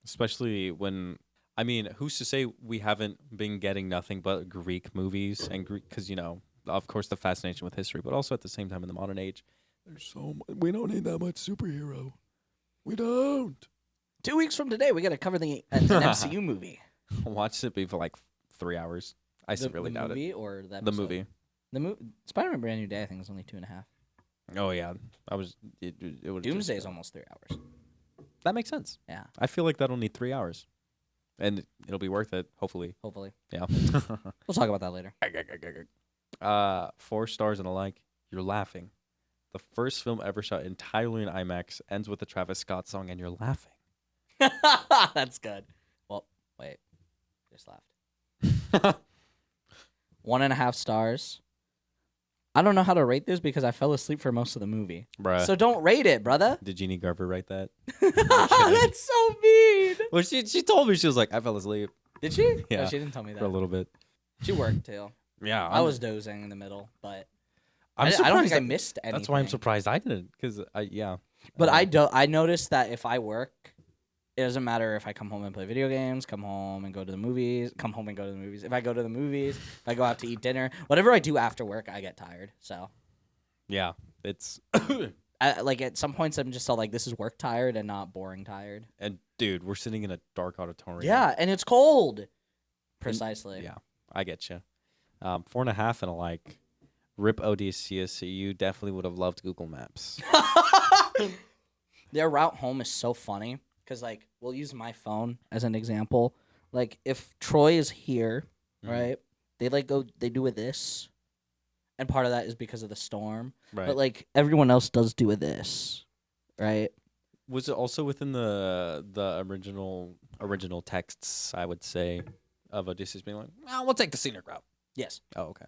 Especially when, I mean, who's to say we haven't been getting nothing but Greek movies and Greek, because, you know, of course, the fascination with history, but also at the same time in the modern age, there's so much, we don't need that much superhero. We don't. 2 weeks from today, we got to cover an MCU movie. Watch it be for like 3 hours. I really doubt movie it. Or the The movie. The movie. Spider-Man Brand New Day, I think, is only 2.5. Oh, yeah. It would Doomsday is almost 3 hours. That makes sense. Yeah, I feel like that'll need 3 hours. And it'll be worth it, hopefully. hopefully. Yeah. We'll talk about that later. 4 stars and a like. You're laughing. The first film ever shot entirely in IMAX ends with the Travis Scott song, and you're laughing. That's good. Well, wait. Just laughed. 1.5 stars. I don't know how to rate this because I fell asleep for most of the movie. Bruh. So don't rate it, brother. Did Jeannie Garber write that? That's so mean. Well, she told me, she was like, I fell asleep Did she? Yeah. No, she didn't tell me for a that. little bit. She worked too. Yeah. I was dozing in the middle, but I'm I surprised don't think I that- missed anything. That's why I'm surprised I didn't, because yeah. But I noticed that if I work, it doesn't matter if I come home and play video games, come home and go to the movies, come home and go to the movies. If I go to the movies, if I go out to eat dinner, whatever I do after work, I get tired. So, Yeah, it's like at some points, I'm just all like, this is work tired and not boring tired. and dude, we're sitting in a dark auditorium. Yeah, and it's cold. Precisely. Yeah, I get you. 4.5 and a like. Rip Odyssey. You definitely would have loved Google Maps. Their route home is so funny because, like, we'll use my phone as an example. Like, if Troy is here, right, they do it this, and part of that is because of the storm. Right. But like everyone else does do it this, right? Was it also within the original texts, I would say, of Odysseus being like, well, we'll take the scenic route? Yes. Oh, okay.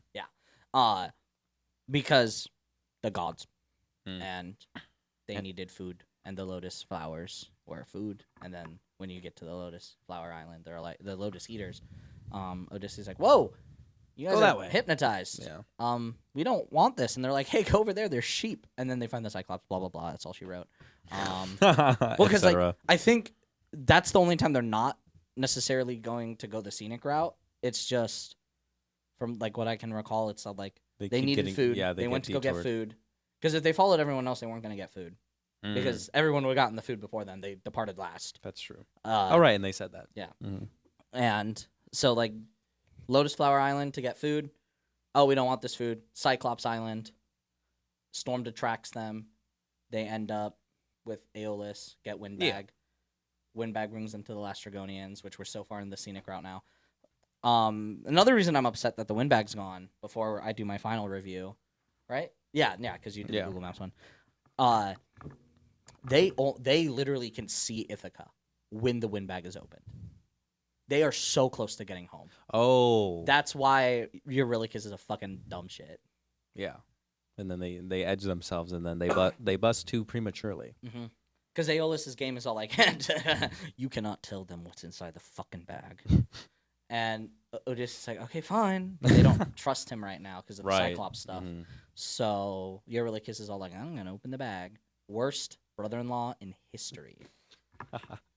Because the gods Hmm. and they needed food and the lotus flowers were food. And then when you get to the lotus flower island, they're like the lotus eaters. Odysseus like, whoa, you guys Go are that way. hypnotized. Yeah. We don't want this. And they're like, hey, go over there. There's sheep. And then they find the Cyclops. Blah blah blah. That's all she wrote. Well, because like I think that's the only time they're not necessarily going to go the scenic route. It's just from like what I can recall. It's like they keep needed getting- food. Yeah, they went to get go get detoured. food. Because if they followed everyone else, they weren't going to get food. Mm, Because everyone would have gotten the food before them. They departed last. that's true. All Right, and they said that. Yeah. Mhm. And so, like, Lotus Flower Island to get food. Oh, we don't want this food. Cyclops Island. Storm detracts them. They end up with Aeolus, get Windbag. Yeah. Windbag brings them to the Lastrygonians, which we're so far in the scenic route now. Another reason I'm upset that the Windbag's gone before I do my final review, right? Yeah, because you did the Google Maps one. They literally can see Ithaca when the Windbag is opened. They are so close to getting home. Oh. That's why Eurylochus is a fucking dumb shit. Yeah. And then they edge themselves, and then they bust too prematurely. Mm-hmm. Because Aeolus's game is all like, you cannot tell them what's inside the fucking bag. And Odysseus is like, okay, fine. But they don't trust him right now because of the Cyclops stuff. Mhm. So Eurylochus is all like, I'm going to open the bag. Worst brother-in-law in history.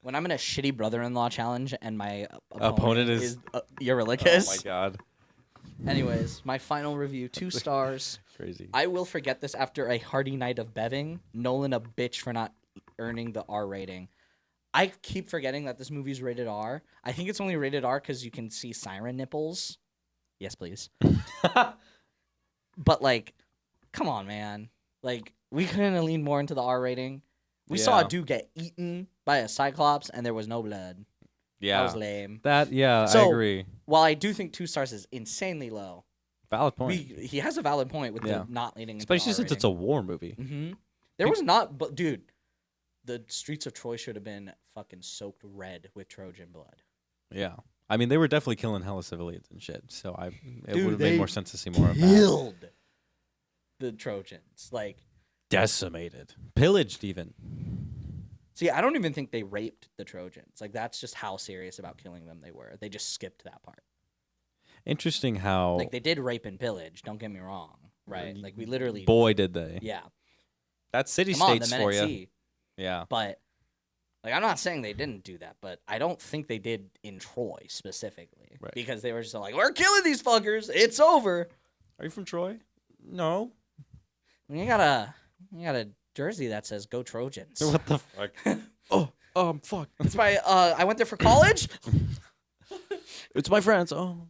When I'm in a shitty brother-in-law challenge and my opponent is Eurylochus. Oh my god. Anyways, my final review, 2 stars. Crazy. I will forget this after a hearty night of beving. Nolan a bitch for not earning the R rating. I keep forgetting that this movie's rated R. I think it's only rated R because you can see siren nipples. Yes, please. But, like, come on, man. Like, we couldn't have leaned more into the R rating. We saw a dude get eaten by a Cyclops, and there was no blood. Yeah. That was lame. I So, agree. While I do think 2 stars is insanely low, Valid point. he has a valid point with the not leaning into Especially the R since it's a war movie. Mm-hmm. There was not, but dude, the streets of Troy should have been fucking soaked red with Trojan blood. Yeah. I mean, they were definitely killing hella civilians and shit. So it Dude, would have they made more sense to see more of that. Killed the Trojans. Like, Decimated. Pillaged, even. see, I don't even think they raped the Trojans. Like, that's just how serious about killing them they were. They just skipped that part. Interesting how. Like, they did rape and pillage. Don't get me wrong. Right? Like, we literally. Boy, did they. Yeah. That's city Come on, states the men for at you. sea. Yeah. But, like, I'm not saying they didn't do that, but I don't think they did in Troy specifically. Right. Because they were just like, we're killing these fuckers. It's over. Are you from Troy? No. You got a jersey that says "Go Trojans." What the fuck? Fuck. It's my. I went there for college. It's my friends. Oh.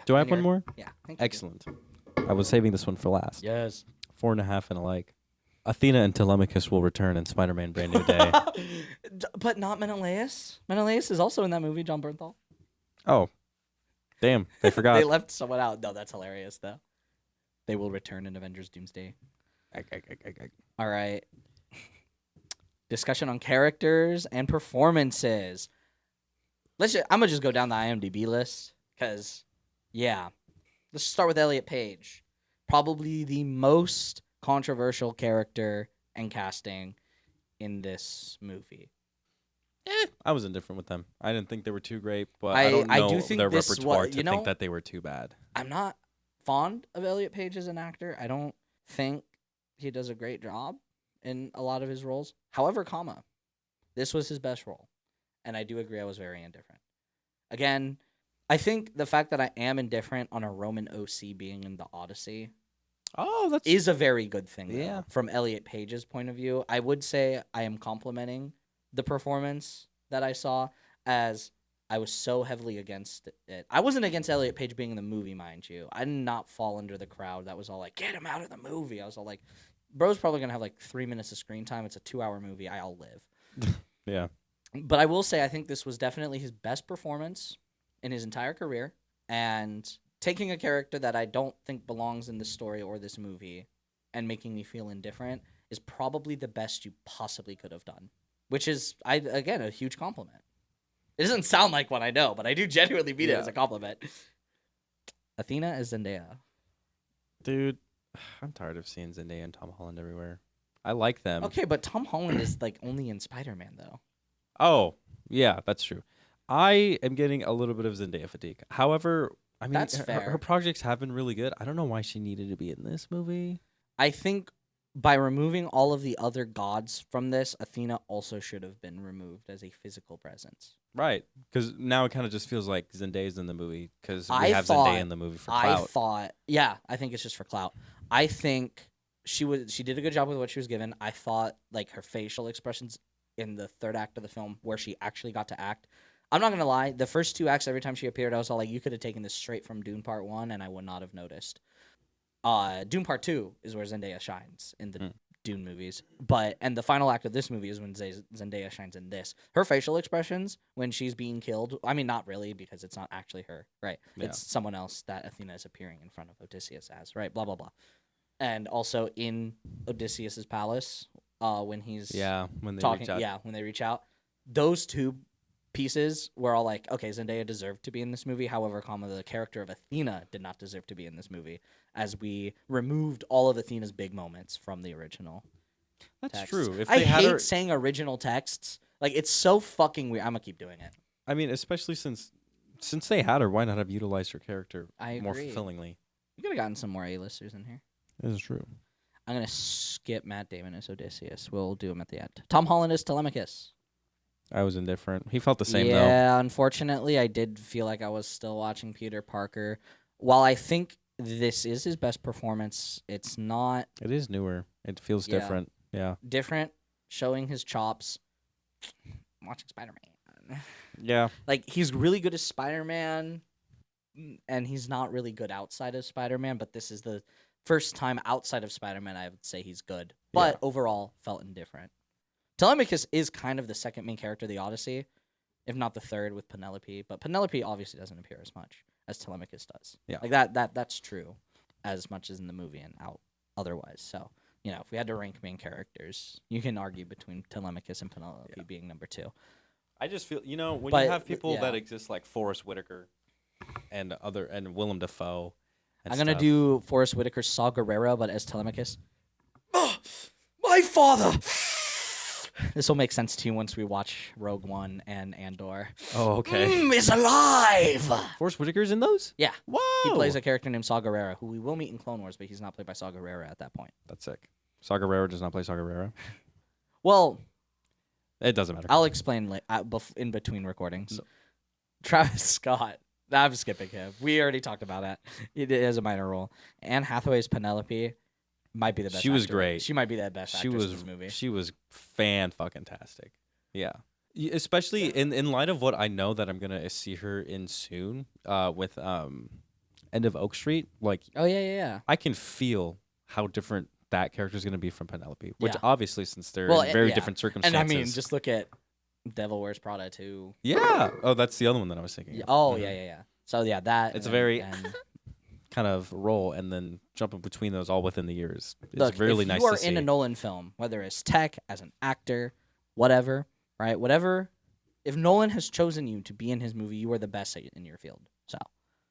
Do I have one more? Yeah. Thank you. Excellent. I was saving this one for last. Yes. 4.5 and a like. Athena and Telemachus will return in Spider-Man Brand New Day. But not Menelaus. Menelaus is also in that movie, John Bernthal. Oh. Damn. They forgot. They left someone out. No, that's hilarious, though. They will return in Avengers Doomsday. All right. Discussion on characters and performances. I'm going to just go down the IMDb list because, yeah. Let's start with Elliot Page. Probably the most controversial character and casting in this movie. I was indifferent with them. I didn't think they were too great, but I don't know I do think their this repertoire you to know, think that they were too bad. I'm not fond of Elliot Page as an actor. I don't think he does a great job in a lot of his roles. However, this was his best role. And I do agree I was very indifferent. Again, I think the fact that I am indifferent on a Roman OC being in the Odyssey is a very good thing. Though, Yeah. From Elliot Page's point of view, I would say I am complimenting the performance that I saw, as I was so heavily against it. I wasn't against Elliot Page being in the movie, mind you. I did not fall under the crowd that was all like, get him out of the movie. I was all like, bro's probably going to have like 3 minutes of screen time. It's a 2-hour movie. I'll live. Yeah. But I will say I think this was definitely his best performance in his entire career. And taking a character that I don't think belongs in this story or this movie and making me feel indifferent is probably the best you possibly could have done. Which is, again, a huge compliment. It doesn't sound like one, I know, but I do genuinely mean it as a compliment. Athena is Zendaya. Dude, I'm tired of seeing Zendaya and Tom Holland everywhere. I like them. Okay, but Tom Holland is like only in Spider-Man though. Oh, yeah, that's true. I am getting a little bit of Zendaya fatigue. However, I mean, That's her fair. projects have been really good. I don't know why she needed to be in this movie. I think by removing all of the other gods from this, Athena also should have been removed as a physical presence. Right, because now it kind of just feels like Zendaya's in the movie because we I have thought- Zendaya in the movie for I clout. thought, yeah, I think it's just for clout. I think she did a good job with what she was given. I thought like her facial expressions in the third act of the film where she actually got to act. I'm not gonna lie, the first two acts, every time she appeared, I was all like, you could have taken this straight from Dune Part 1 and I would not have noticed. Dune Part 2 is where Zendaya shines in the Dune movies. And the final act of this movie is when Zendaya shines in this. Her facial expressions when she's being killed, I mean, not really, because it's not actually her, right? Yeah. It's someone else that Athena is appearing in front of Odysseus as, right? Blah, blah, blah. And also in Odysseus's palace, when he's When they talking, reach out. when they reach out, those two pieces were all like, okay, Zendaya deserved to be in this movie. However, the character of Athena did not deserve to be in this movie, as we removed all of Athena's big moments from the original. That's texts. true. If I they had hate her, saying original texts. Like, it's so fucking weird. I'm gonna keep doing it. I mean, especially since they had her, why not have utilized her character I more agree. fulfillingly? You could have gotten some more A-listers in here. This is true. I'm gonna skip Matt Damon as Odysseus. We'll do him at the end. Tom Holland as Telemachus. I was indifferent. He felt the same though. Yeah, unfortunately, I did feel like I was still watching Peter Parker. While I think this is his best performance, it's not It is newer. It feels Yeah. different. Yeah. different, showing his chops. I'm watching Spider-Man. Yeah. Like, he's really good as Spider-Man, and he's not really good outside of Spider-Man, but this is the first time outside of Spider-Man I would say he's good. But Yeah. overall, felt indifferent. Telemachus is kind of the second main character of the Odyssey, if not the third with Penelope. But Penelope obviously doesn't appear as much as Telemachus does. Yeah. Like that's true, as much as in the movie and out otherwise. So, if we had to rank main characters, you can argue between Telemachus and Penelope being number 2. I just feel, when But, you have people yeah. that exist like Forrest Whitaker and Willem Dafoe. And I'm gonna stuff. do Forrest Whitaker's Saw Gerrera, but as Telemachus. Oh, my father. This will make sense to you once we watch Rogue One and Andor. Oh, okay. Is alive. Forrest Whitaker's in those? Yeah. Whoa. He plays a character named Saw Gerrera, who we will meet in Clone Wars, but he's not played by Saw Gerrera at that point. That's sick. Saw Gerrera does not play Saw Gerrera. Well, It doesn't matter. I'll explain in between recordings. No. Travis Scott. I'm skipping him. We already talked about that. It is a minor role. Anne Hathaway's Penelope might be the best. She was actor. great. She might be the best She actress was in this movie. She was fan-fucking-tastic. Yeah. Especially in light of what I know that I'm gonna see her in soon, with End of Oak Street. Like, Oh yeah. I can feel how different that character is gonna be from Penelope. Which Yeah. obviously, since they're Well, in very yeah. different And circumstances. I mean, just look at Devil Wears Prada too. yeah. Oh, that's the other one that I was thinking. Yeah. of. Oh Mhm. yeah. So yeah, that. It's and a very and kind of role, and then jumping between those all within the years. It's look, really if nice you to are see. in a Nolan film, whether it's tech, as an actor, whatever, right? Whatever. If Nolan has chosen you to be in his movie, you are the best in your field. So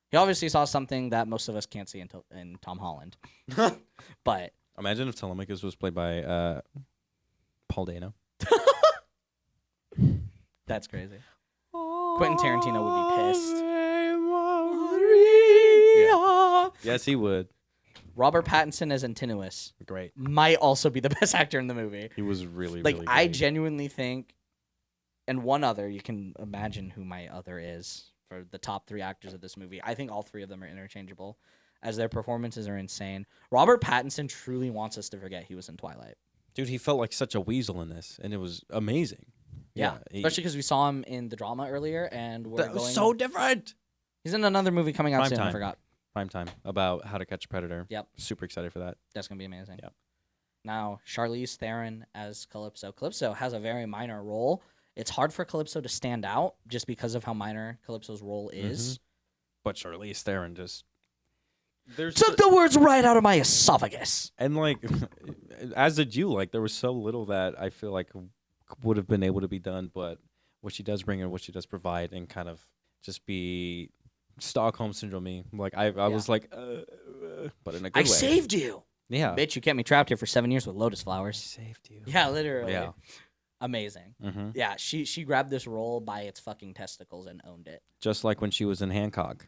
he obviously saw something that most of us can't see in Tom Holland. But Imagine if Telemachus was played by Paul Dano. that's crazy. Quentin Tarantino would be pissed. Yeah. Yes, he would. Robert Pattinson as Antinous Great. might also be the best actor in the movie. He was really, Like, really I great. genuinely think, and one other, you can imagine who my other is for the top 3 actors of this movie. I think all 3 of them are interchangeable, as their performances are insane. Robert Pattinson truly wants us to forget he was in Twilight. Dude, he felt like such a weasel in this, and it was amazing. Yeah, especially because we saw him in the drama earlier, and that was so different. He's in another movie coming out Prime soon. I Time. forgot. Prime time about How to Catch a Predator. Yep. Super excited for that. That's gonna be amazing. Yep. Now, Charlize Theron as Calypso. Calypso has a very minor role. It's hard for Calypso to stand out just because of how minor Calypso's role is. But Charlize Theron just there's Took the words right out of my esophagus. and like as did you, like there was so little that I feel like would have been able to be done, but what she does bring and what she does provide and kind of just be Stockholm syndrome me. Like I was like but in a good I way. saved you. Yeah. Bitch, you kept me trapped here for 7 years with lotus flowers. Saved you. Yeah, literally. Yeah. Amazing. Mm-hmm. Yeah, she grabbed this role by its fucking testicles and owned it. Just like when she was in Hancock.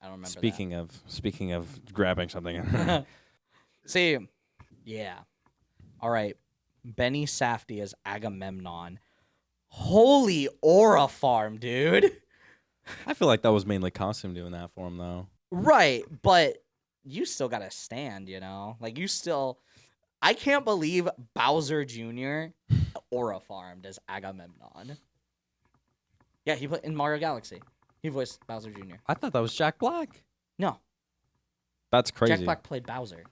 I don't remember Speaking of grabbing something. that. See, yeah. All right. Benny Safdie as Agamemnon. Holy aura farm, dude. I feel like that was mainly costume doing that for him, though. Right, but you still gotta stand, you know? Like, I can't believe Bowser Jr. aura farmed as Agamemnon. Yeah, he played in Mario Galaxy. He voiced Bowser Jr. I thought that was Jack Black. No, That's crazy. Jack Black played Bowser.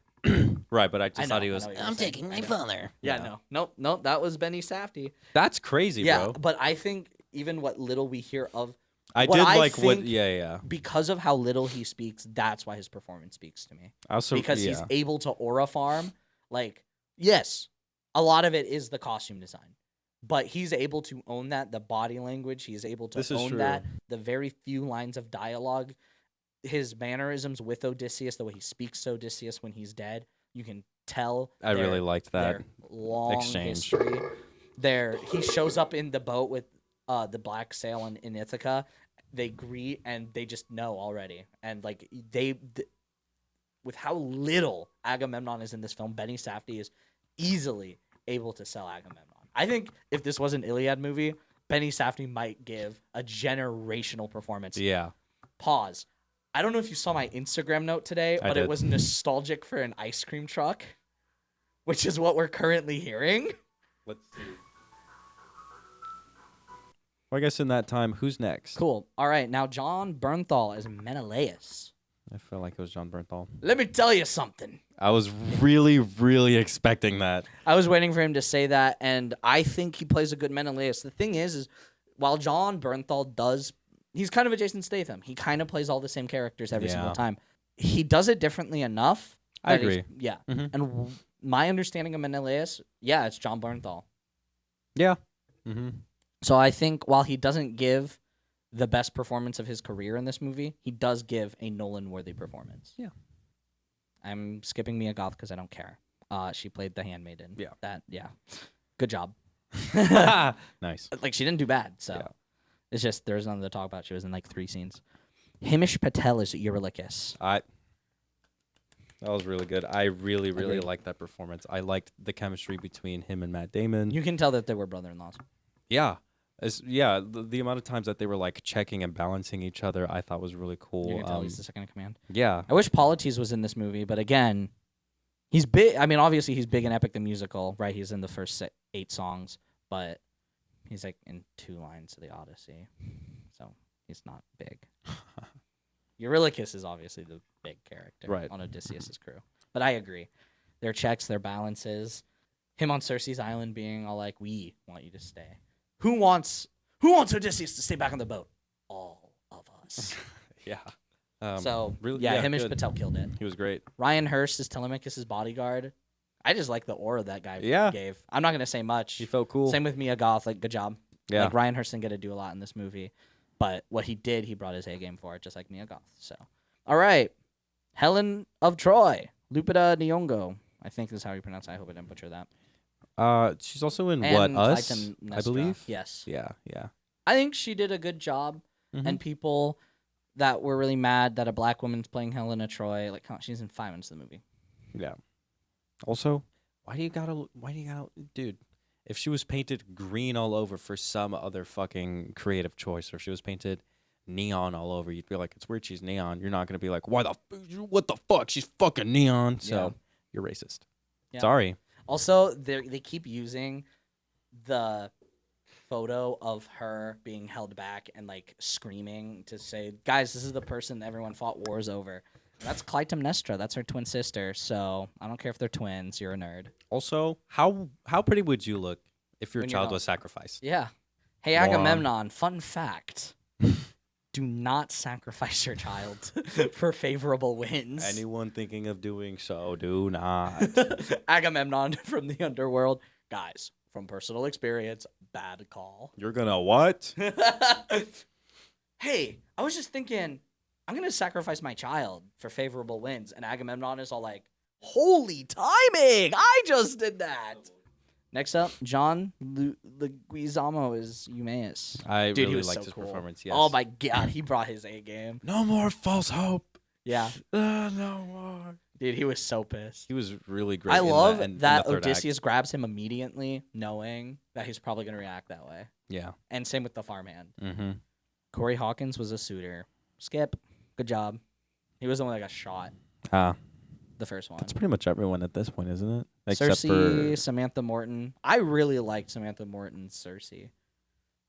Right, but I just I thought know, he I was. know what you're I'm saying. taking I my know. father. Yeah, no, nope, that was Benny Safdie. That's crazy, Yeah, bro. but I think even what little we hear of, I what did I like what. think- Yeah. because of how little he speaks, that's why his performance speaks to me. Also, Because yeah. he's able to aura farm. Like, yes, a lot of it is the costume design, but he's able to own that. The body language, he's able to This is own true. that. The very few lines of dialogue, his mannerisms with Odysseus, the way he speaks to Odysseus when he's dead, you can tell. I really liked that their long exchange. history. He shows up in the boat with the black sail in Ithaca. They greet and they just know already, and like with how little Agamemnon is in this film, Benny Safdie is easily able to sell Agamemnon. I think if this was an Iliad movie, Benny Safdie might give a generational performance. Yeah. Pause. I don't know if you saw my Instagram note today, I but did. it was nostalgic for an ice cream truck, which is what we're currently hearing. Let's see. Well, I guess in that time, who's next? Cool. All right, now John Bernthal as Menelaus. I feel like it was John Bernthal. Let me tell you something. I was really, really expecting that. I was waiting for him to say that, and I think he plays a good Menelaus. The thing is while John Bernthal he's kind of a Jason Statham. He kind of plays all the same characters every single Yeah. time. He does it differently enough. I that he's- agree. Yeah. Mhm. And my understanding of Menelaus, yeah, it's John Bernthal. Yeah. Mm-hmm. So I think while he doesn't give the best performance of his career in this movie, he does give a Nolan-worthy performance. Yeah. I'm skipping Mia Goth because I don't care. She played the handmaiden. Yeah. Good job. Nice. Like, she didn't do bad, so Yeah. it's just there's nothing to talk about. She was in like 3 scenes. Himish Patel is Eurylochus. That was really good. I really, really Agreed. liked that performance. I liked the chemistry between him and Matt Damon. You can tell that they were brother-in-laws. Yeah. The amount of times that they were like checking and balancing each other, I thought was really cool. You can tell he's the second in command. Yeah. I wish Polites was in this movie, but again, he's big. I mean, obviously he's big in Epic the Musical, right? He's in the first 8 songs, but he's like in 2 lines of the Odyssey, so he's not big. Eurylochus is obviously the big character Right. on Odysseus' crew. But I agree. Their checks, their balances, him on Circe's island being all like, we want you to stay. Who wants Odysseus to stay back on the boat? All of us. Yeah. Himish good. Patel killed it. He was great. Ryan Hurst is Telemachus' bodyguard. I just like the aura that guy Yeah. gave. I'm not going to say much. He felt cool. Same with Mia Goth. Like, good job. Yeah. Like, Ryan Hurst didn't get to do a lot in this movie. But what he did, he brought his A game for it, just like Mia Goth. So, all right. Helen of Troy. Lupita Nyong'o. I think is how you pronounce it. I hope I didn't butcher that. She's also in And Us, Clytemnestra. I believe. Yes. Yeah. I think she did a good job. Mhm. And people that were really mad that a black woman's playing Helen of Troy, like, come on, she's in 5 minutes of the movie. Yeah. Also, why do you gotta, dude? If she was painted green all over for some other fucking creative choice, or if she was painted neon all over, you'd be like, it's weird she's neon. You're not gonna be like, what the fuck? She's fucking neon. So Yeah. you're racist. Yeah. Sorry. Also, they keep using the photo of her being held back and like screaming to say, guys, this is the person everyone fought wars over. That's Clytemnestra. That's her twin sister. So I don't care if they're twins. You're a nerd. Also, how pretty would you look if your When you're child not- was sacrificed? Yeah. Hey, Moron. Agamemnon, fun fact. Do not sacrifice your child for favorable wins. Anyone thinking of doing so, do not. Agamemnon from the underworld. Guys, from personal experience, bad call. You're gonna what? Hey, I was just thinking, I'm going to sacrifice my child for favorable wins. And Agamemnon is all like, Holy timing! I just did that. Next up, John Leguizamo is Eumaeus. I Dude, he really was liked so his cool. performance. Yes. Oh my god, he brought his A game. No more false hope. Yeah, No more. dude, he was so pissed. He was really great. I love in that the third Odysseus act. grabs him immediately, knowing that he's probably gonna react that way. Yeah. And same with the farmhand. Mm-hmm. Corey Hawkins was a suitor. Skip, good job. He was the one that got shot. The first one. That's pretty much everyone at this point, isn't it? Except Cersei, for Samantha Morton. I really liked Samantha Morton's Cersei,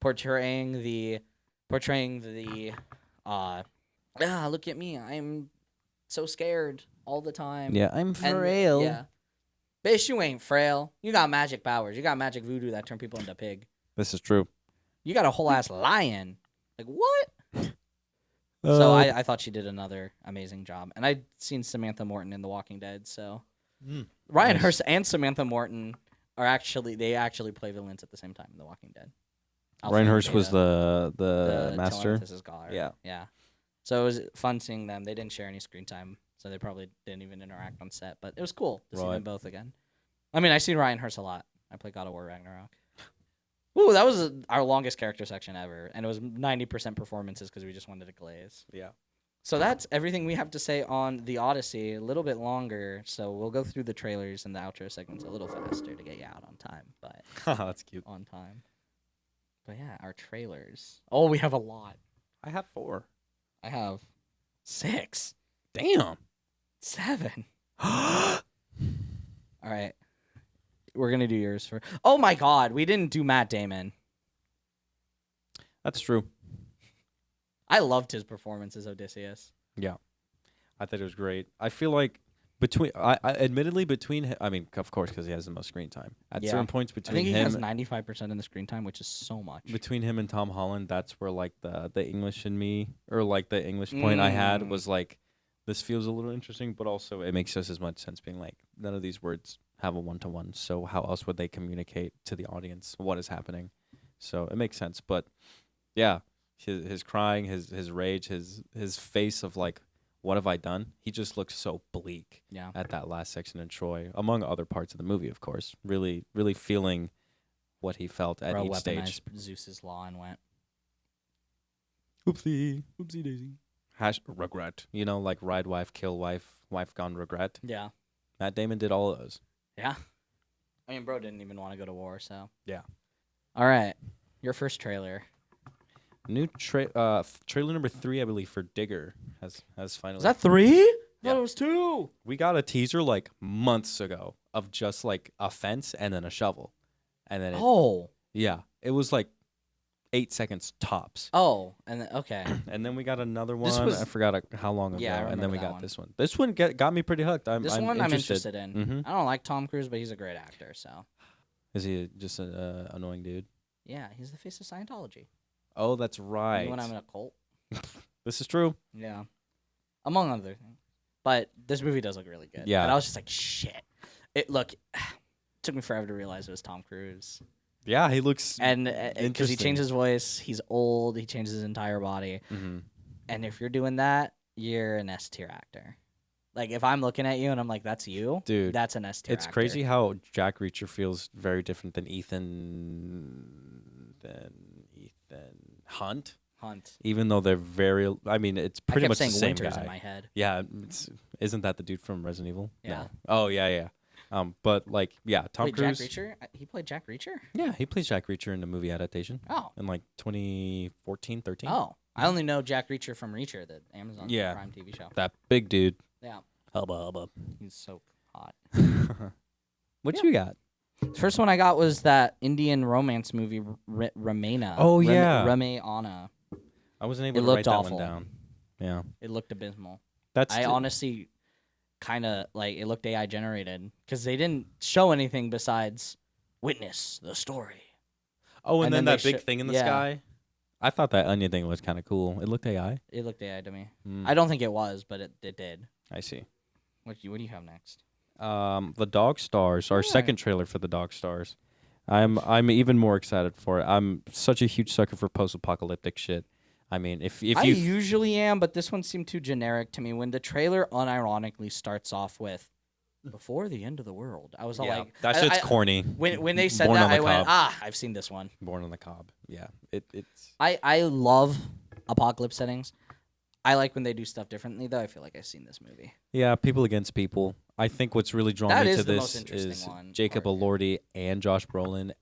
portraying the, look at me, I'm so scared all the time. yeah, I'm And- frail. Yeah, bitch, you ain't frail. You got magic powers. You got magic voodoo that turn people into pig. This is true. You got a whole ass lion. Like what? So I thought she did another amazing job, and I'd seen Samantha Morton in The Walking Dead. So Ryan Nice. Hurst and Samantha Morton are actually play villains at the same time in The Walking Dead. Ryan Hurst was the the master. Telemachus' scholar. Yeah. Yeah. So it was fun seeing them. They didn't share any screen time, so they probably didn't even interact on set. But it was cool to see Right. them both again. I mean, I see Ryan Hurst a lot. I play God of War Ragnarok. Ooh, that was our longest character section ever, and it was 90% performances because we just wanted to glaze. Yeah. So that's everything we have to say on the Odyssey. A little bit longer, so we'll go through the trailers and the outro segments a little faster to get you out on time, but That's cute. on time. But yeah, our trailers. Oh, we have a lot. I have 4. I have 6, Damn. 7. All right, we're gonna do yours for. Oh my God, we didn't do Matt Damon. That's true. I loved his performance as Odysseus. Yeah. I thought it was great. I feel like admittedly between him, I mean, of course, because he has the most screen time. At Yeah. certain points I between think he has him 95% in the screen time, which is so much. between him and Tom Holland, that's where like the English in me, or like the English point I had was like, this feels a little interesting, but also it makes just as much sense being like, none of these words have a one-to-one, so how else would they communicate to the audience what is happening? So it makes sense. But yeah, his crying, his rage, his face of like, what have I done? He just looks so bleak Yeah. at that last section in Troy, among other parts of the movie, of course. Really, really feeling what he felt at Bro each stage. weaponized Zeus's law and went. Oopsie daisy. Regret. You know, like ride wife, kill wife, wife gone regret. Yeah. Matt Damon did all of those. Yeah. I mean, bro didn't even want to go to war, so. Yeah. All right. Your first trailer. New trailer number 3, I believe, for Digger has finally. Was that 3? I Yeah. thought it was 2. We got a teaser like months ago of just like a fence and then a shovel, and then it was like 8 seconds tops. Oh, and then, okay. And then we got another This one. was- I forgot how long ago. Yeah, I and then remember we that got one. this one. This one got me pretty hooked. I'm interested in. Mhm. I don't like Tom Cruise, but he's a great actor, so. Is he just an annoying dude? Yeah, he's the face of Scientology. Oh, that's right. You know when I'm in a cult? This is true. Yeah. Among other things. But this movie does look really good. Yeah. And I was just like, shit. It took me forever to realize it was Tom Cruise. Yeah, he looks. And because he Interesting. changed his voice, he's old, he changed his entire body. Mhm. And if you're doing that, you're an S tier actor. Like if I'm looking at you and I'm like, that's you, Dude, that's an S tier It's actor. crazy how Jack Reacher feels very different than Ethan Hunt. Even though they're very, I mean, it's I pretty kept much the saying same Winters guy. in my head. Yeah, isn't that the dude from Resident Evil? Yeah. No. Oh yeah. But like, yeah, Tom Wait, Cruise. Jack Reacher? He played Jack Reacher? Yeah, he plays Jack Reacher in the movie adaptation Oh. in like 2014, 13. Oh. I only know Jack Reacher from Reacher, the Amazon Yeah. Prime TV show. That big dude. Yeah. Hubba. He's so hot. What Yeah. you got? The first one I got was that Indian romance movie, Ramena. Oh, yeah. Ramayana. I wasn't able It to looked write that awful. one down. Yeah, It looked abysmal. that's I honestly kind of like it looked AI generated because they didn't show anything besides witness the story. Oh, and, and then then that they big thing in the yeah. sky. I thought that onion thing was kind of cool. It looked AI. It looked AI to me. Mm, I don't think it was, but it did. I see. What do you have next? The Dog Stars, our Yeah. second trailer for the Dog Stars. I'm even more excited for it. I'm such a huge sucker for post-apocalyptic shit. I mean, if I you usually am, but this one seemed too generic to me. When the trailer unironically starts off with before the end of the world. I was all Yeah, like, that shit's I- corny. when they said Born that, on the I went, Cob. I've seen this one. Born on the Cob. Yeah, it's I love apocalypse settings. I like when they do stuff differently, though. I feel like I've seen this movie. yeah, people against people. I think what's really drawn That me is to the most this interesting is one, Jacob part. Elordi and Josh Brolin.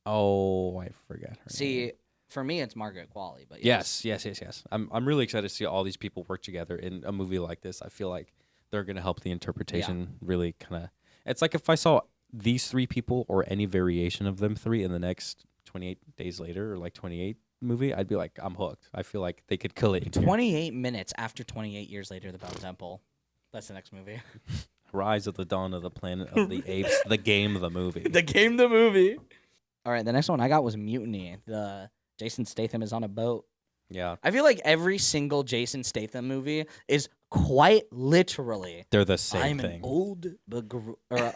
Oh, I forget her name. See, for me, it's Margaret Qualley, but Yes. I'm really excited to see all these people work together in a movie like this. I feel like they're gonna help the interpretation really kind of. It's like if I saw these three people or any variation of them three in the next 28 days later or like 28 movie, I'd be like, I'm hooked. I feel like they could kill it. in here. 28 minutes after 28 years later, The Bell Temple. That's the next movie. Rise of the Dawn of the Planet of the Apes, the game, the movie. The game, the movie. All right, the next one I got was Mutiny. The Jason Statham is on a boat. Yeah, I feel like every single Jason Statham movie is quite literally. they're the same I'm thing. an old,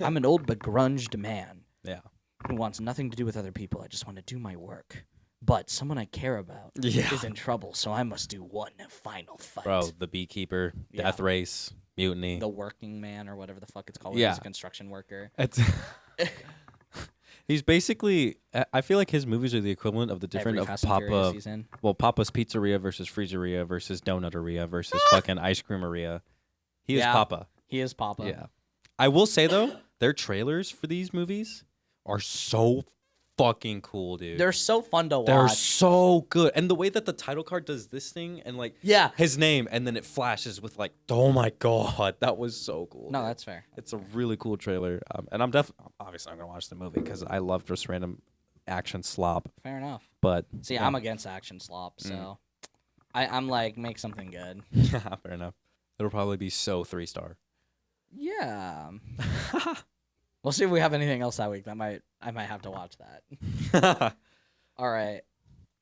I'm an old begrudged man Yeah. who wants nothing to do with other people. I just want to do my work. But someone I care about Yeah. is in trouble, so I must do one final fight. Bro, the Beekeeper, Yeah. Death Race, Mutiny. The working man or whatever the fuck it's called. Yeah. He's a construction worker. It's he's basically. I feel like his movies are the equivalent of the different Every of Fast and Furious Papa. season. Well, Papa's Pizzeria versus Freezeria versus Donuteria versus fucking Ice Creameria. He is Yeah. Papa. He is Papa. Yeah. I will say though, their trailers for these movies are so fucking cool, dude. They're so fun to watch. They're so good. And the way that the title card does this thing and like Yeah. his name and then it flashes with like, oh my god, that was so cool. No, dude. that's fair. It's a really cool trailer. And obviously I'm going to watch the movie because I love just random action slop. Fair enough. But See, yeah. I'm against action slop, so I'm like, make something good. Yeah, fair enough. It'll probably be so 3-star. Yeah. We'll see if we have anything else that week. I might have to watch that. All right.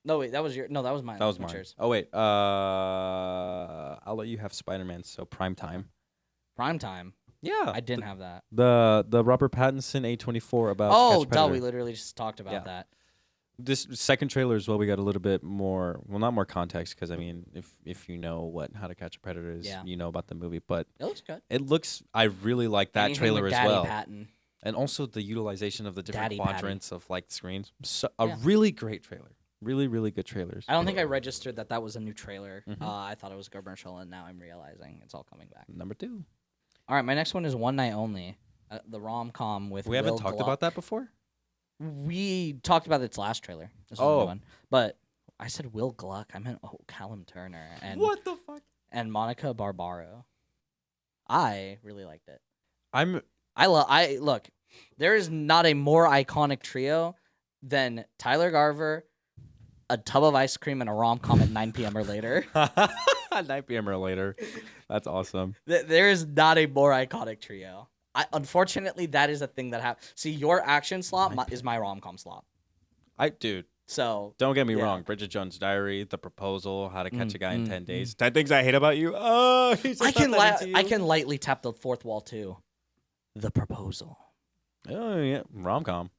No, wait, that was mine. That was What's mine. yours? Oh wait, I'll let you have Spider-Man. So prime time. Prime time. Yeah, I didn't have that. the Robert Pattinson A24 about. Oh, Catch a duh, Predator. we literally just talked about Yeah. that. This second trailer as well. We got a little bit more. Well, not more context because I mean, if you know How to Catch a Predator is, Yeah. you know about the movie. But It looks good. it looks. I really like that Anything trailer with as Daddy well, Patton. and also the utilization of the different Daddy Patty. quadrants of like screens. So, a Yeah. really great trailer. Really, really good trailers. I don't think I registered that was a new trailer. Mhm. I thought it was a commercial, and now I'm realizing it's all coming back. Number 2. All right, my next one is One Night Only, the rom-com with We haven't Will talked Gluck. about that before. We talked about its last trailer. This was a Oh. new one. But I said Will Gluck. I meant Callum Turner and What the fuck? and Monica Barbaro. I really liked it. I'm I look. There is not a more iconic trio than Tyler Garver, a tub of ice cream, and a rom-com at 9 p.m. or later. 9 p.m. or later. That's awesome. There is not a more iconic trio. Unfortunately, that is a thing that happens. See, your action slot is my rom-com slot. Dude, So don't get me Yeah. wrong. Bridget Jones' Diary, The Proposal, How to Catch a Guy in 10 mm. Days. 10 Things I Hate About You. Oh, he's I just not that into I you. can lightly tap the fourth wall too. The Proposal. Oh, yeah. Rom-com.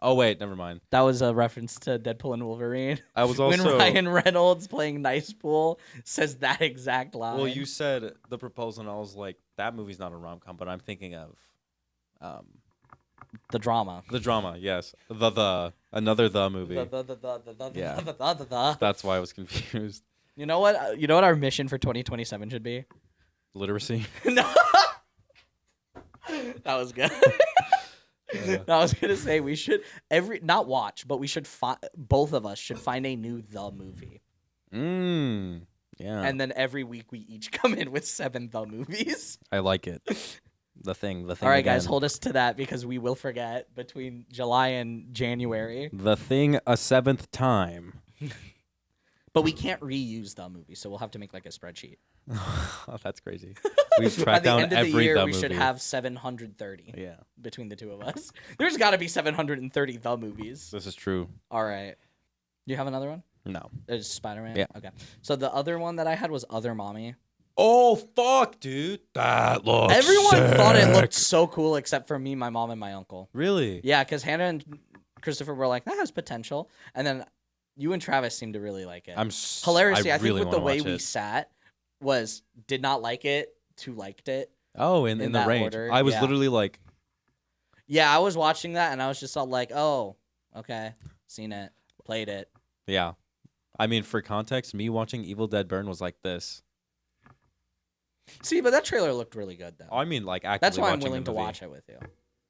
Oh, wait. Never mind. That was a reference to Deadpool and Wolverine. I was When also... Ryan Reynolds playing Nice Pool says that exact line. Well, you said The Proposal, and I was like, that movie's not a rom-com, but I'm thinking of the drama. the drama, yes. Another The movie. Yeah. The. That's why I was confused. You know what? You know what our mission for 2027 should be? Literacy. No. That was good. I was gonna say we should not watch, but we should both of us should find a new The movie, Yeah. and then every week we each come in with 7 The movies. I like it. The thing. All right, guys, again. hold us to that because we will forget between July and January. The Thing a 7th time. But we can't reuse The movie, so we'll have to make like a spreadsheet. Oh, that's crazy. We've By tracked the down end of every the year, The we movie. should have 730 Yeah, between the two of us. There's got to be 730 The movies. this is true. All right. You have another one? No. It's Spider-Man? Yeah. Okay. So the other one that I had was Other Mommy. Oh, fuck, dude. That looks Everyone thought it looked so cool except for me, my mom, and my uncle. Really? Yeah, because Hannah and Christopher were like, that has potential. And then you and Travis seemed to really like it. Hilariously, I think really with the wanna way watch we it. sat did not like it to liked it. Oh, in in the that range. order, I was yeah. literally like, Yeah, I was watching that and I was just all like, oh, okay, seen it, played it. yeah. I mean, for context, me watching Evil Dead Burn was like this. See, but that trailer looked really good though. Oh, I mean, like actively That's why I'm watching willing the to movie. watch it with you.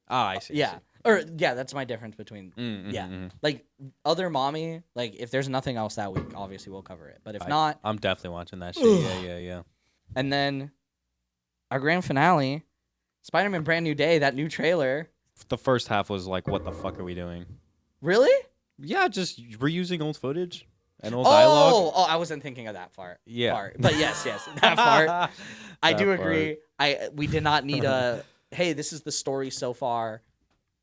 Ah, I see. I Yeah. see. Or yeah, that's my difference between yeah. Mm-hmm. Like other mommy, like if there's nothing else that week, obviously we'll cover it. But if not, I'm definitely watching that shit. Yeah. and then our grand finale, Spider-Man Brand New Day, that new trailer. The first half was like, what the fuck are we doing? Really? Yeah, just reusing old footage and old dialogue. Oh, I wasn't thinking of that part. Yeah. But yes, that part. I That do part. agree. We did not need a hey, this is the story so far.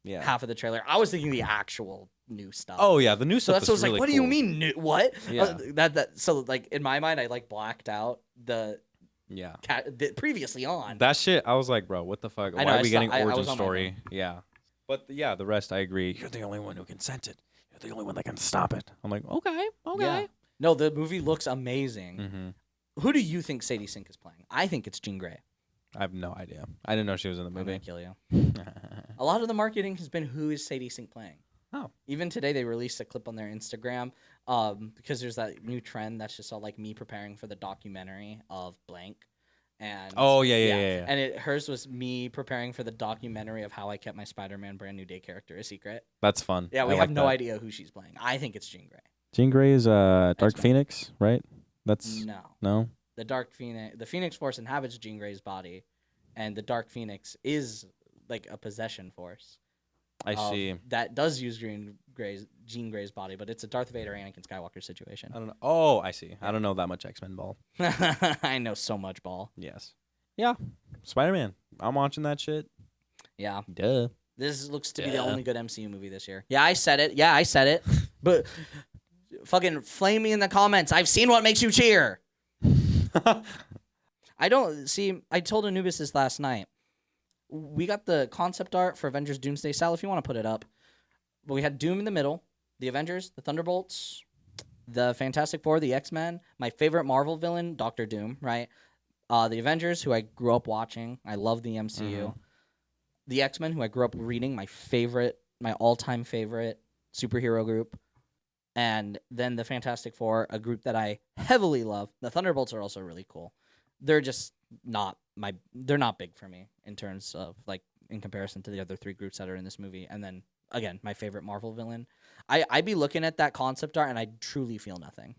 Yeah. Half of the trailer. I was thinking the actual new stuff. Oh yeah, the new So stuff. that's what I was really like, what cool. do you mean new? What? Yeah. So like in my mind, I like blacked out the Yeah. previously on. That shit, I was like, bro, what the fuck? I Why know, are we getting I origin was on my story? Yeah. But yeah, the rest I agree. You're the only one who can sense it. You're the only one that can stop it. I'm like, okay. Yeah. No, the movie looks amazing. Mm-hmm. Who do you think Sadie Sink is playing? I think it's Jean Grey. I have no idea. I didn't know she was in the I'm movie. gonna kill you. A lot of the marketing has been who is Sadie Sink playing. Oh. Even today they released a clip on their Instagram because there's that new trend that's just all like me preparing for the documentary of blank. And Oh yeah. And hers was me preparing for the documentary of how I kept my Spider-Man Brand New Day character a secret. That's fun. Yeah, we I have like no that. idea who she's playing. I think it's Jean Grey. Jean Grey is Dark X-Men. Phoenix, right? That's No. The Dark Phoenix, the Phoenix Force inhabits Jean Grey's body, and the Dark Phoenix is like a possession force. I see. That does use Jean Grey's body, but it's a Darth Vader Anakin Skywalker situation. I don't know. Oh, I see. I don't know that much X-Men ball. I know so much ball. Yes. Yeah. Spider-Man. I'm watching that shit. Yeah. Duh. This looks to be the only good MCU movie this year. Yeah, I said it. But fucking flame me in the comments. I've seen what makes you cheer. I don't see. I told Anubis this last night. We got the concept art for Avengers Doomsday. Sal, if you want to put it up. But we had Doom in the middle, the Avengers, the Thunderbolts, the Fantastic Four, the X-Men, my favorite Marvel villain, Doctor Doom, right? The Avengers, who I grew up watching. I love the MCU. Mm-hmm. The X-Men, who I grew up reading, my all-time favorite superhero group. And then the Fantastic Four, a group that I heavily love. The Thunderbolts are also really cool. They're just they're not big for me in terms of like in comparison to the other three groups that are in this movie. And then again, my favorite Marvel villain. I'd be looking at that concept art and I truly feel nothing.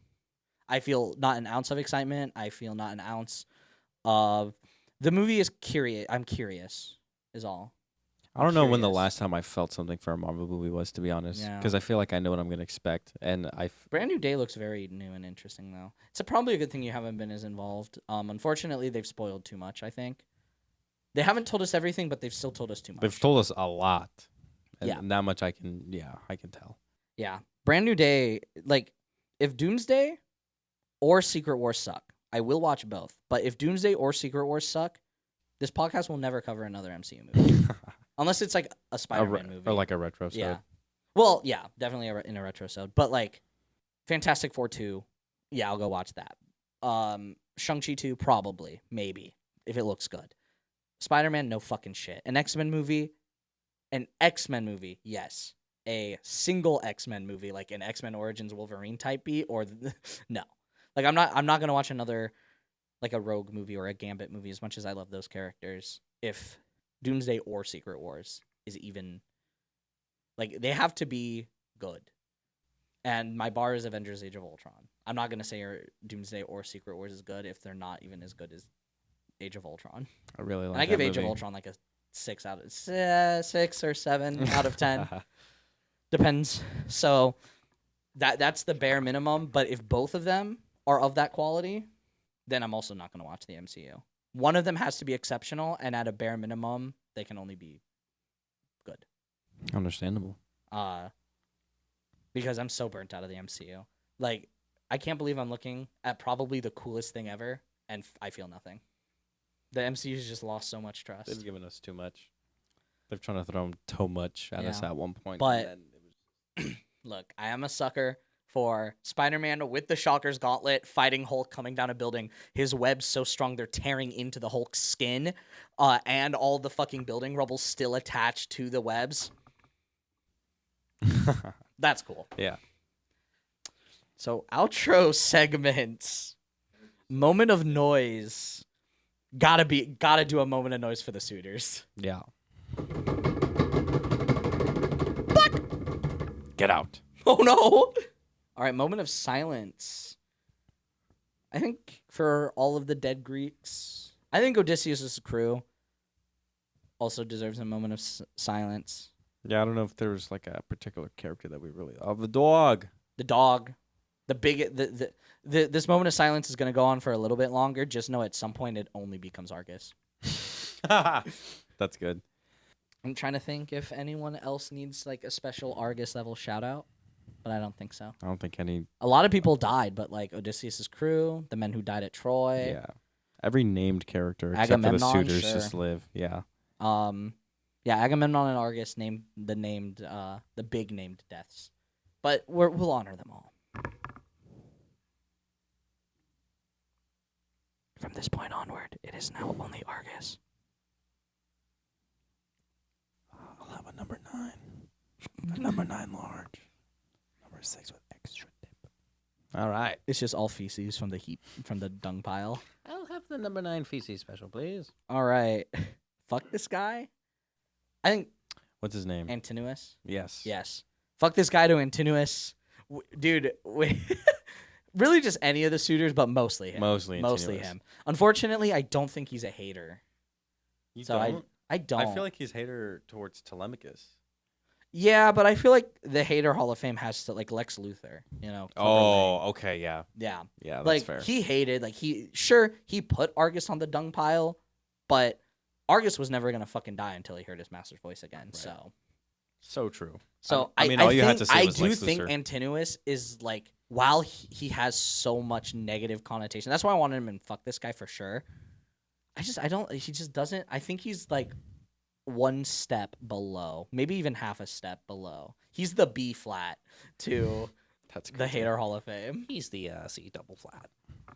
I feel not an ounce of excitement. I feel not an ounce of the movie is curious. I'm curious is all. I don't know when the Curious. last time I felt something for a Marvel movie was, to be honest. Yeah. Because I feel like I know what I'm going to expect. And Brand New Day looks very new and interesting, though. It's probably a good thing you haven't been as involved. Unfortunately, they've spoiled too much, I think. They haven't told us everything, but they've still told us too much. they've told us a lot. And Yeah. that much I can tell. Yeah. Brand New Day, like, if Doomsday or Secret Wars suck, I will watch both. But if Doomsday or Secret Wars suck, this podcast will never cover another MCU movie. Unless it's like a Spider-Man movie. Or like a retro. Yeah. Well, yeah, definitely in a retro episode. But like Fantastic Four 2, yeah, I'll go watch that. Shang-Chi 2, probably, maybe, if it looks good. Spider-Man, no fucking shit. An X-Men movie, yes. A single X-Men movie, like an X-Men Origins Wolverine type beat, or no. Like I'm not gonna watch another like a Rogue movie or a Gambit movie as much as I love those characters. If Doomsday or Secret Wars is even like they have to be good. And my bar is Avengers Age of Ultron. I'm not gonna say Doomsday or Secret Wars is good if they're not even as good as Age of Ultron. I really like And I give that Age of movie. Ultron like a 6 or 7 out of 10. Depends. So that's the bare minimum. But if both of them are of that quality, then I'm also not gonna watch the MCU. One of them has to be exceptional, and at a bare minimum, they can only be good. Understandable. Because I'm so burnt out of the MCU. Like, I can't believe I'm looking at probably the coolest thing ever, and I feel nothing. The MCU's just lost so much trust. They've given us too much. They're trying to throw too much at us Yeah. at one point. But- and then it was... Look, I am a sucker for Spider-Man with the Shocker's gauntlet fighting Hulk coming down a building. His web's so strong they're tearing into the Hulk's skin, and all the fucking building rubble's still attached to the webs. That's cool. Yeah. So outro segments. Moment of noise. Gotta do a moment of noise for the suitors. Yeah. Get out. Oh no! All right, moment of silence. I think for all of the dead Greeks, I think Odysseus' crew also deserves a moment of silence. Yeah, I don't know if there's like a particular character that we really. Oh, the dog. The dog, this moment of silence is going to go on for a little bit longer. Just know at some point it only becomes Argus. That's good. I'm trying to think if anyone else needs like a special Argus level shout out, but I don't think so. I don't think any. A lot of people died, but like Odysseus' crew, the men who died at Troy. Yeah. Every named character except for the Agamemnon, suitors sure. just live. Yeah. Yeah, Agamemnon and Argus named the big named deaths, but we'll honor them all. From this point onward, it is now only Argus. I'll have a number 9. A number 9 large. Number 6 with extra dip. All right. It's just all feces from the dung pile. I'll have the number 9 feces special, please. All right, fuck this guy. I think What's his name? Antinous. Yes. Yes. Fuck this guy to Antinous. Dude, really just any of the suitors, but mostly him. Mostly Mostly Antinous. him. Unfortunately, I don't think he's a hater. You So don't? I don't. I feel like he's hater towards Telemachus. Yeah, but I feel like the hater Hall of Fame has to, like Lex Luthor, you know. Oh, okay, yeah. Yeah. Yeah, that's Like fair. he hated, like he put Argus on the dung pile, but Argus was never gonna fucking die until he heard his master's voice again. Right. So true. So I mean, all you had to say was I do Lex think Luthor. Antinous is like, while he has so much negative connotation, that's why I wanted him in fuck this guy for sure. He just doesn't. I think he's like one step below, maybe even half a step below. He's the B flat to That's good. the hater Hall of Fame. He's the C double flat.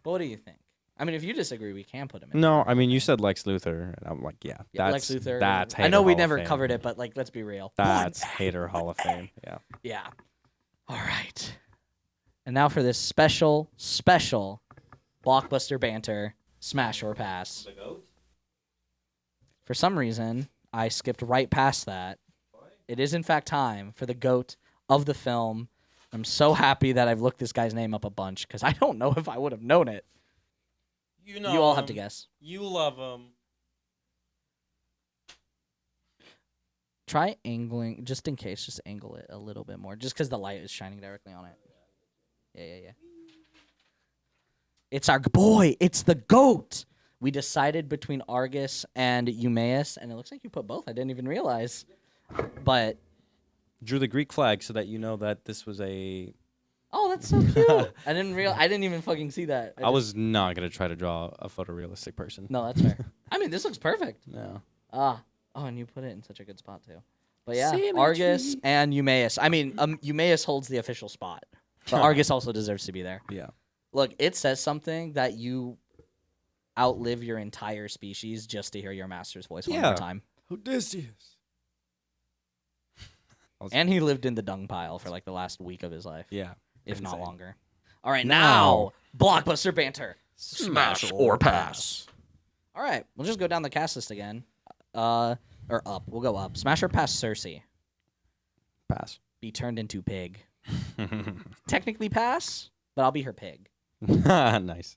But what do you think? I mean, if you disagree, we can put him in. No, I mean, you said Lex Luthor, and I'm like, yeah, Yeah, that's Lex Luthor. That's I know hater we Hall of never Fame. covered it, but like, let's be real. That's hater Hall of Fame. Yeah. Yeah. All right. And now for this special Blockbuster Banter Smash or Pass. The goat? For some reason, I skipped right past that. It is, in fact, time for the GOAT of the film. I'm so happy that I've looked this guy's name up a bunch because I don't know if I would have known it. You know You all have him. to guess. You love him. Try angling, just in case. Just angle it a little bit more, just because the light is shining directly on it. Yeah. It's our boy. It's the GOAT. We decided between Argus and Eumaeus, and it looks like you put both. I didn't even realize. But Drew the Greek flag so that you know that this was a. oh, that's so cute. I didn't even fucking see that. I was not gonna try to draw a photorealistic person. No, that's fair. I mean, this looks perfect. No. Oh, and you put it in such a good spot too. But yeah, Symmetry. Argus and Eumaeus. I mean, Eumaeus holds the official spot, but Argus also deserves to be there. Yeah. Look, it says something that you outlive your entire species just to hear your master's voice one more Yeah. time. Odysseus. And he lived in the dung pile for like the last week of his life, Yeah. if not insane. longer. All right, Now. now Blockbuster Banter. Smash or pass. All right, we'll just go down the cast list again. Or up. We'll go up. Smash or pass Cersei. Pass. Be turned into pig. Technically pass, but I'll be her pig. Nice.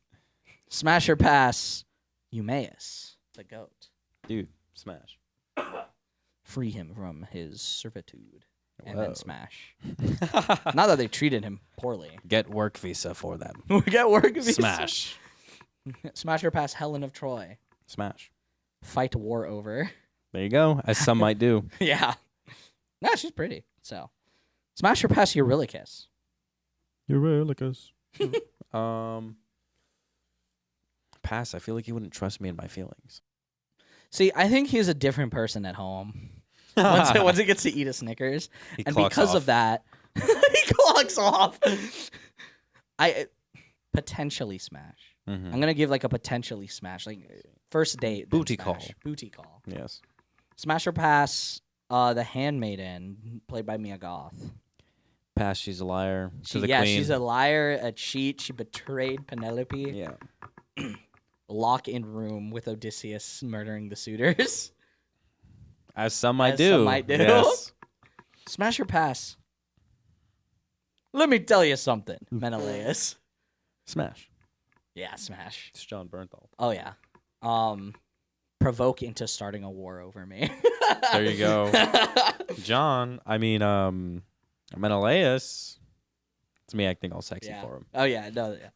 Smash or pass Eumaeus, the goat. Dude, smash. Free him from his servitude. And Whoa. then smash. Not that they treated him poorly. Get work visa for them. We get work visa. Smash. Smash or pass Helen of Troy. Smash. Fight war over. There you go, as some might do. Yeah. Nah, she's pretty. So, smash or pass Eurylochus. Eurylochus. Pass. I feel like he wouldn't trust me in my feelings. See, I think he's a different person at home. Once he gets to eat a Snickers. He And clocks because off. of that, He clocks off. I potentially smash. Mhm. I'm gonna give like a potentially smash, like first date. then Booty smash. call. Booty call. Yes. Smash or pass. The Handmaiden, played by Mia Goth. Pass. She's a liar. To the Yeah, queen. she's a liar, a cheat. She betrayed Penelope. Yeah. Lock in room with Odysseus murdering the suitors. As some might As do. some might do. Yes. Smash or pass. Let me tell you something, Menelaus. Smash. Yeah, smash. It's John Bernthal. Oh yeah. Provoke into starting a war over me. There you go. John. I mean, Menelaus. It's me acting all sexy Yeah. for him. Oh yeah, no, yeah.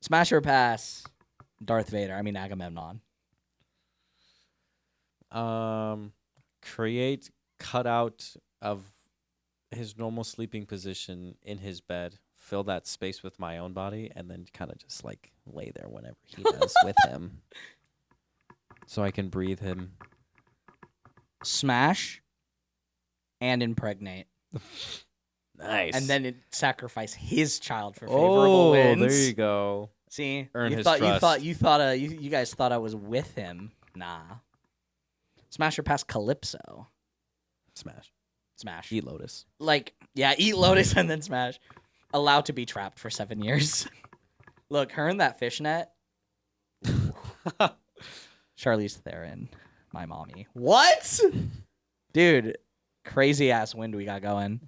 Smash or pass. Darth Vader. I mean Agamemnon. Create cutout of his normal sleeping position in his bed. Fill that space with my own body, and then kind of just like lay there whenever he does with him, so I can breathe him. Smash. And impregnate. Nice. And then sacrifice his child for favorable wins. There you go. See, Earn you his thought trust. you guys thought I was with him. Nah. Smash or pass Calypso. Smash. Smash. Eat Lotus. Like, yeah, eat Lotus and then smash. Allowed to be trapped for 7 years. Look, her in that fishnet. Charlize Theron, my mommy. What? Dude, crazy ass wind we got going.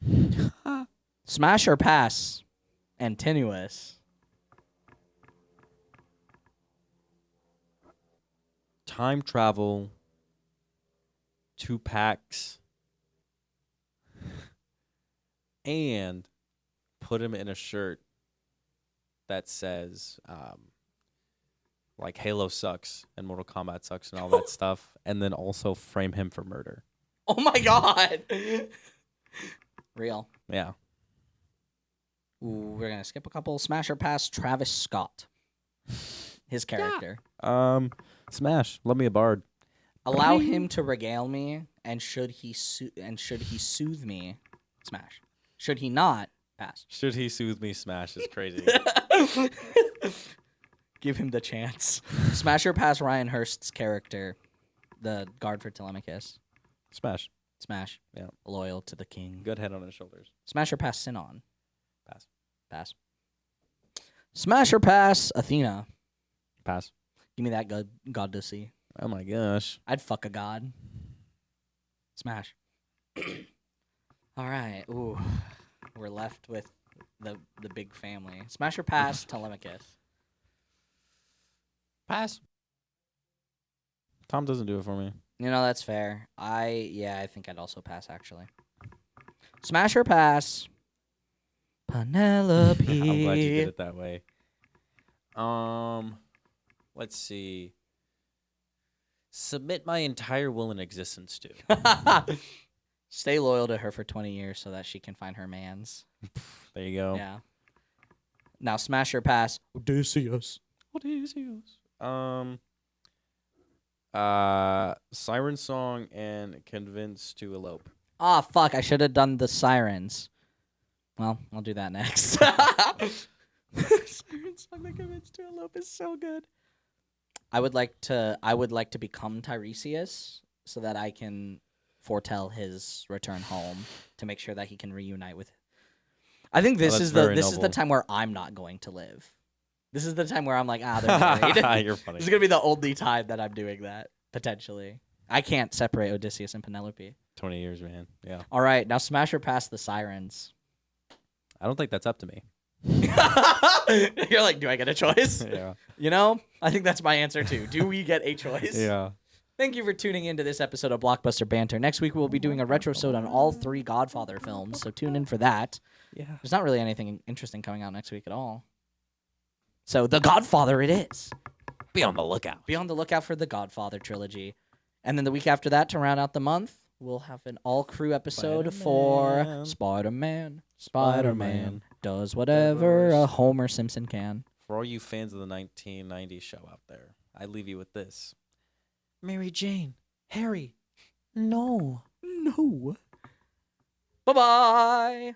Smash or pass? Antinuous. Time travel. 2 packs. And put him in a shirt that says like Halo sucks and Mortal Kombat sucks and all that stuff, and then also frame him for murder. Oh my god. Real. Yeah. Ooh, we're gonna skip a couple. Smash or pass Travis Scott. His character. Smash. Love me a bard. Allow him to regale me, and should he soothe me, smash. Should he not, pass. Should he soothe me? Smash is crazy. Give him the chance. Smash or pass Ryan Hurst's character, the guard for Telemachus. Smash. Smash. Yeah. Loyal to the king. Good head on his shoulders. Smash or pass Sinon. Pass. Pass. Smash or pass Athena. Pass. Give me that goddessy. Oh my gosh. I'd fuck a god. Smash. All right. Ooh, we're left with the big family. Smash or pass Telemachus. Pass. Tom doesn't do it for me. You know, that's fair. I think I'd also pass, actually. Smash or pass Penelope. I'm glad you did it that way. Let's see. Submit my entire will and existence to. Stay loyal to her for 20 years so that she can find her mans. There you go. Yeah. Now, smash or pass Odysseus. Odysseus. Siren Song and Convince to Elope. Ah, fuck. I should have done the sirens. Well, I'll do that next. Siren Song that Convince to Elope is so good. I would like to become Tiresias so that I can foretell his return home to make sure that he can reunite with. I think this is the time where I'm not going to live. This is the time where I'm like, they're married. You're funny. This is gonna be the only time that I'm doing that potentially. I can't separate Odysseus and Penelope. 20 years, man. Yeah. All right, now smash or pass the sirens. I don't think that's up to me. You're like, do I get a choice? Yeah. You know, I think that's my answer too. Do we get a choice? Yeah. Thank you for tuning into this episode of Blockbuster Banter. Next week, we'll be doing a retrosode on all 3 Godfather films, so tune in for that. Yeah. There's not really anything interesting coming out next week at all. So, The Godfather it is. Be on the lookout. Be on the lookout for the Godfather trilogy. And then the week after that, to round out the month, we'll have an all-crew episode for Spider-Man. Spider-Man does whatever a Homer Simpson can. For all you fans of the 1990s show out there, I leave you with this. Mary Jane. Harry. No. No. Bye-bye.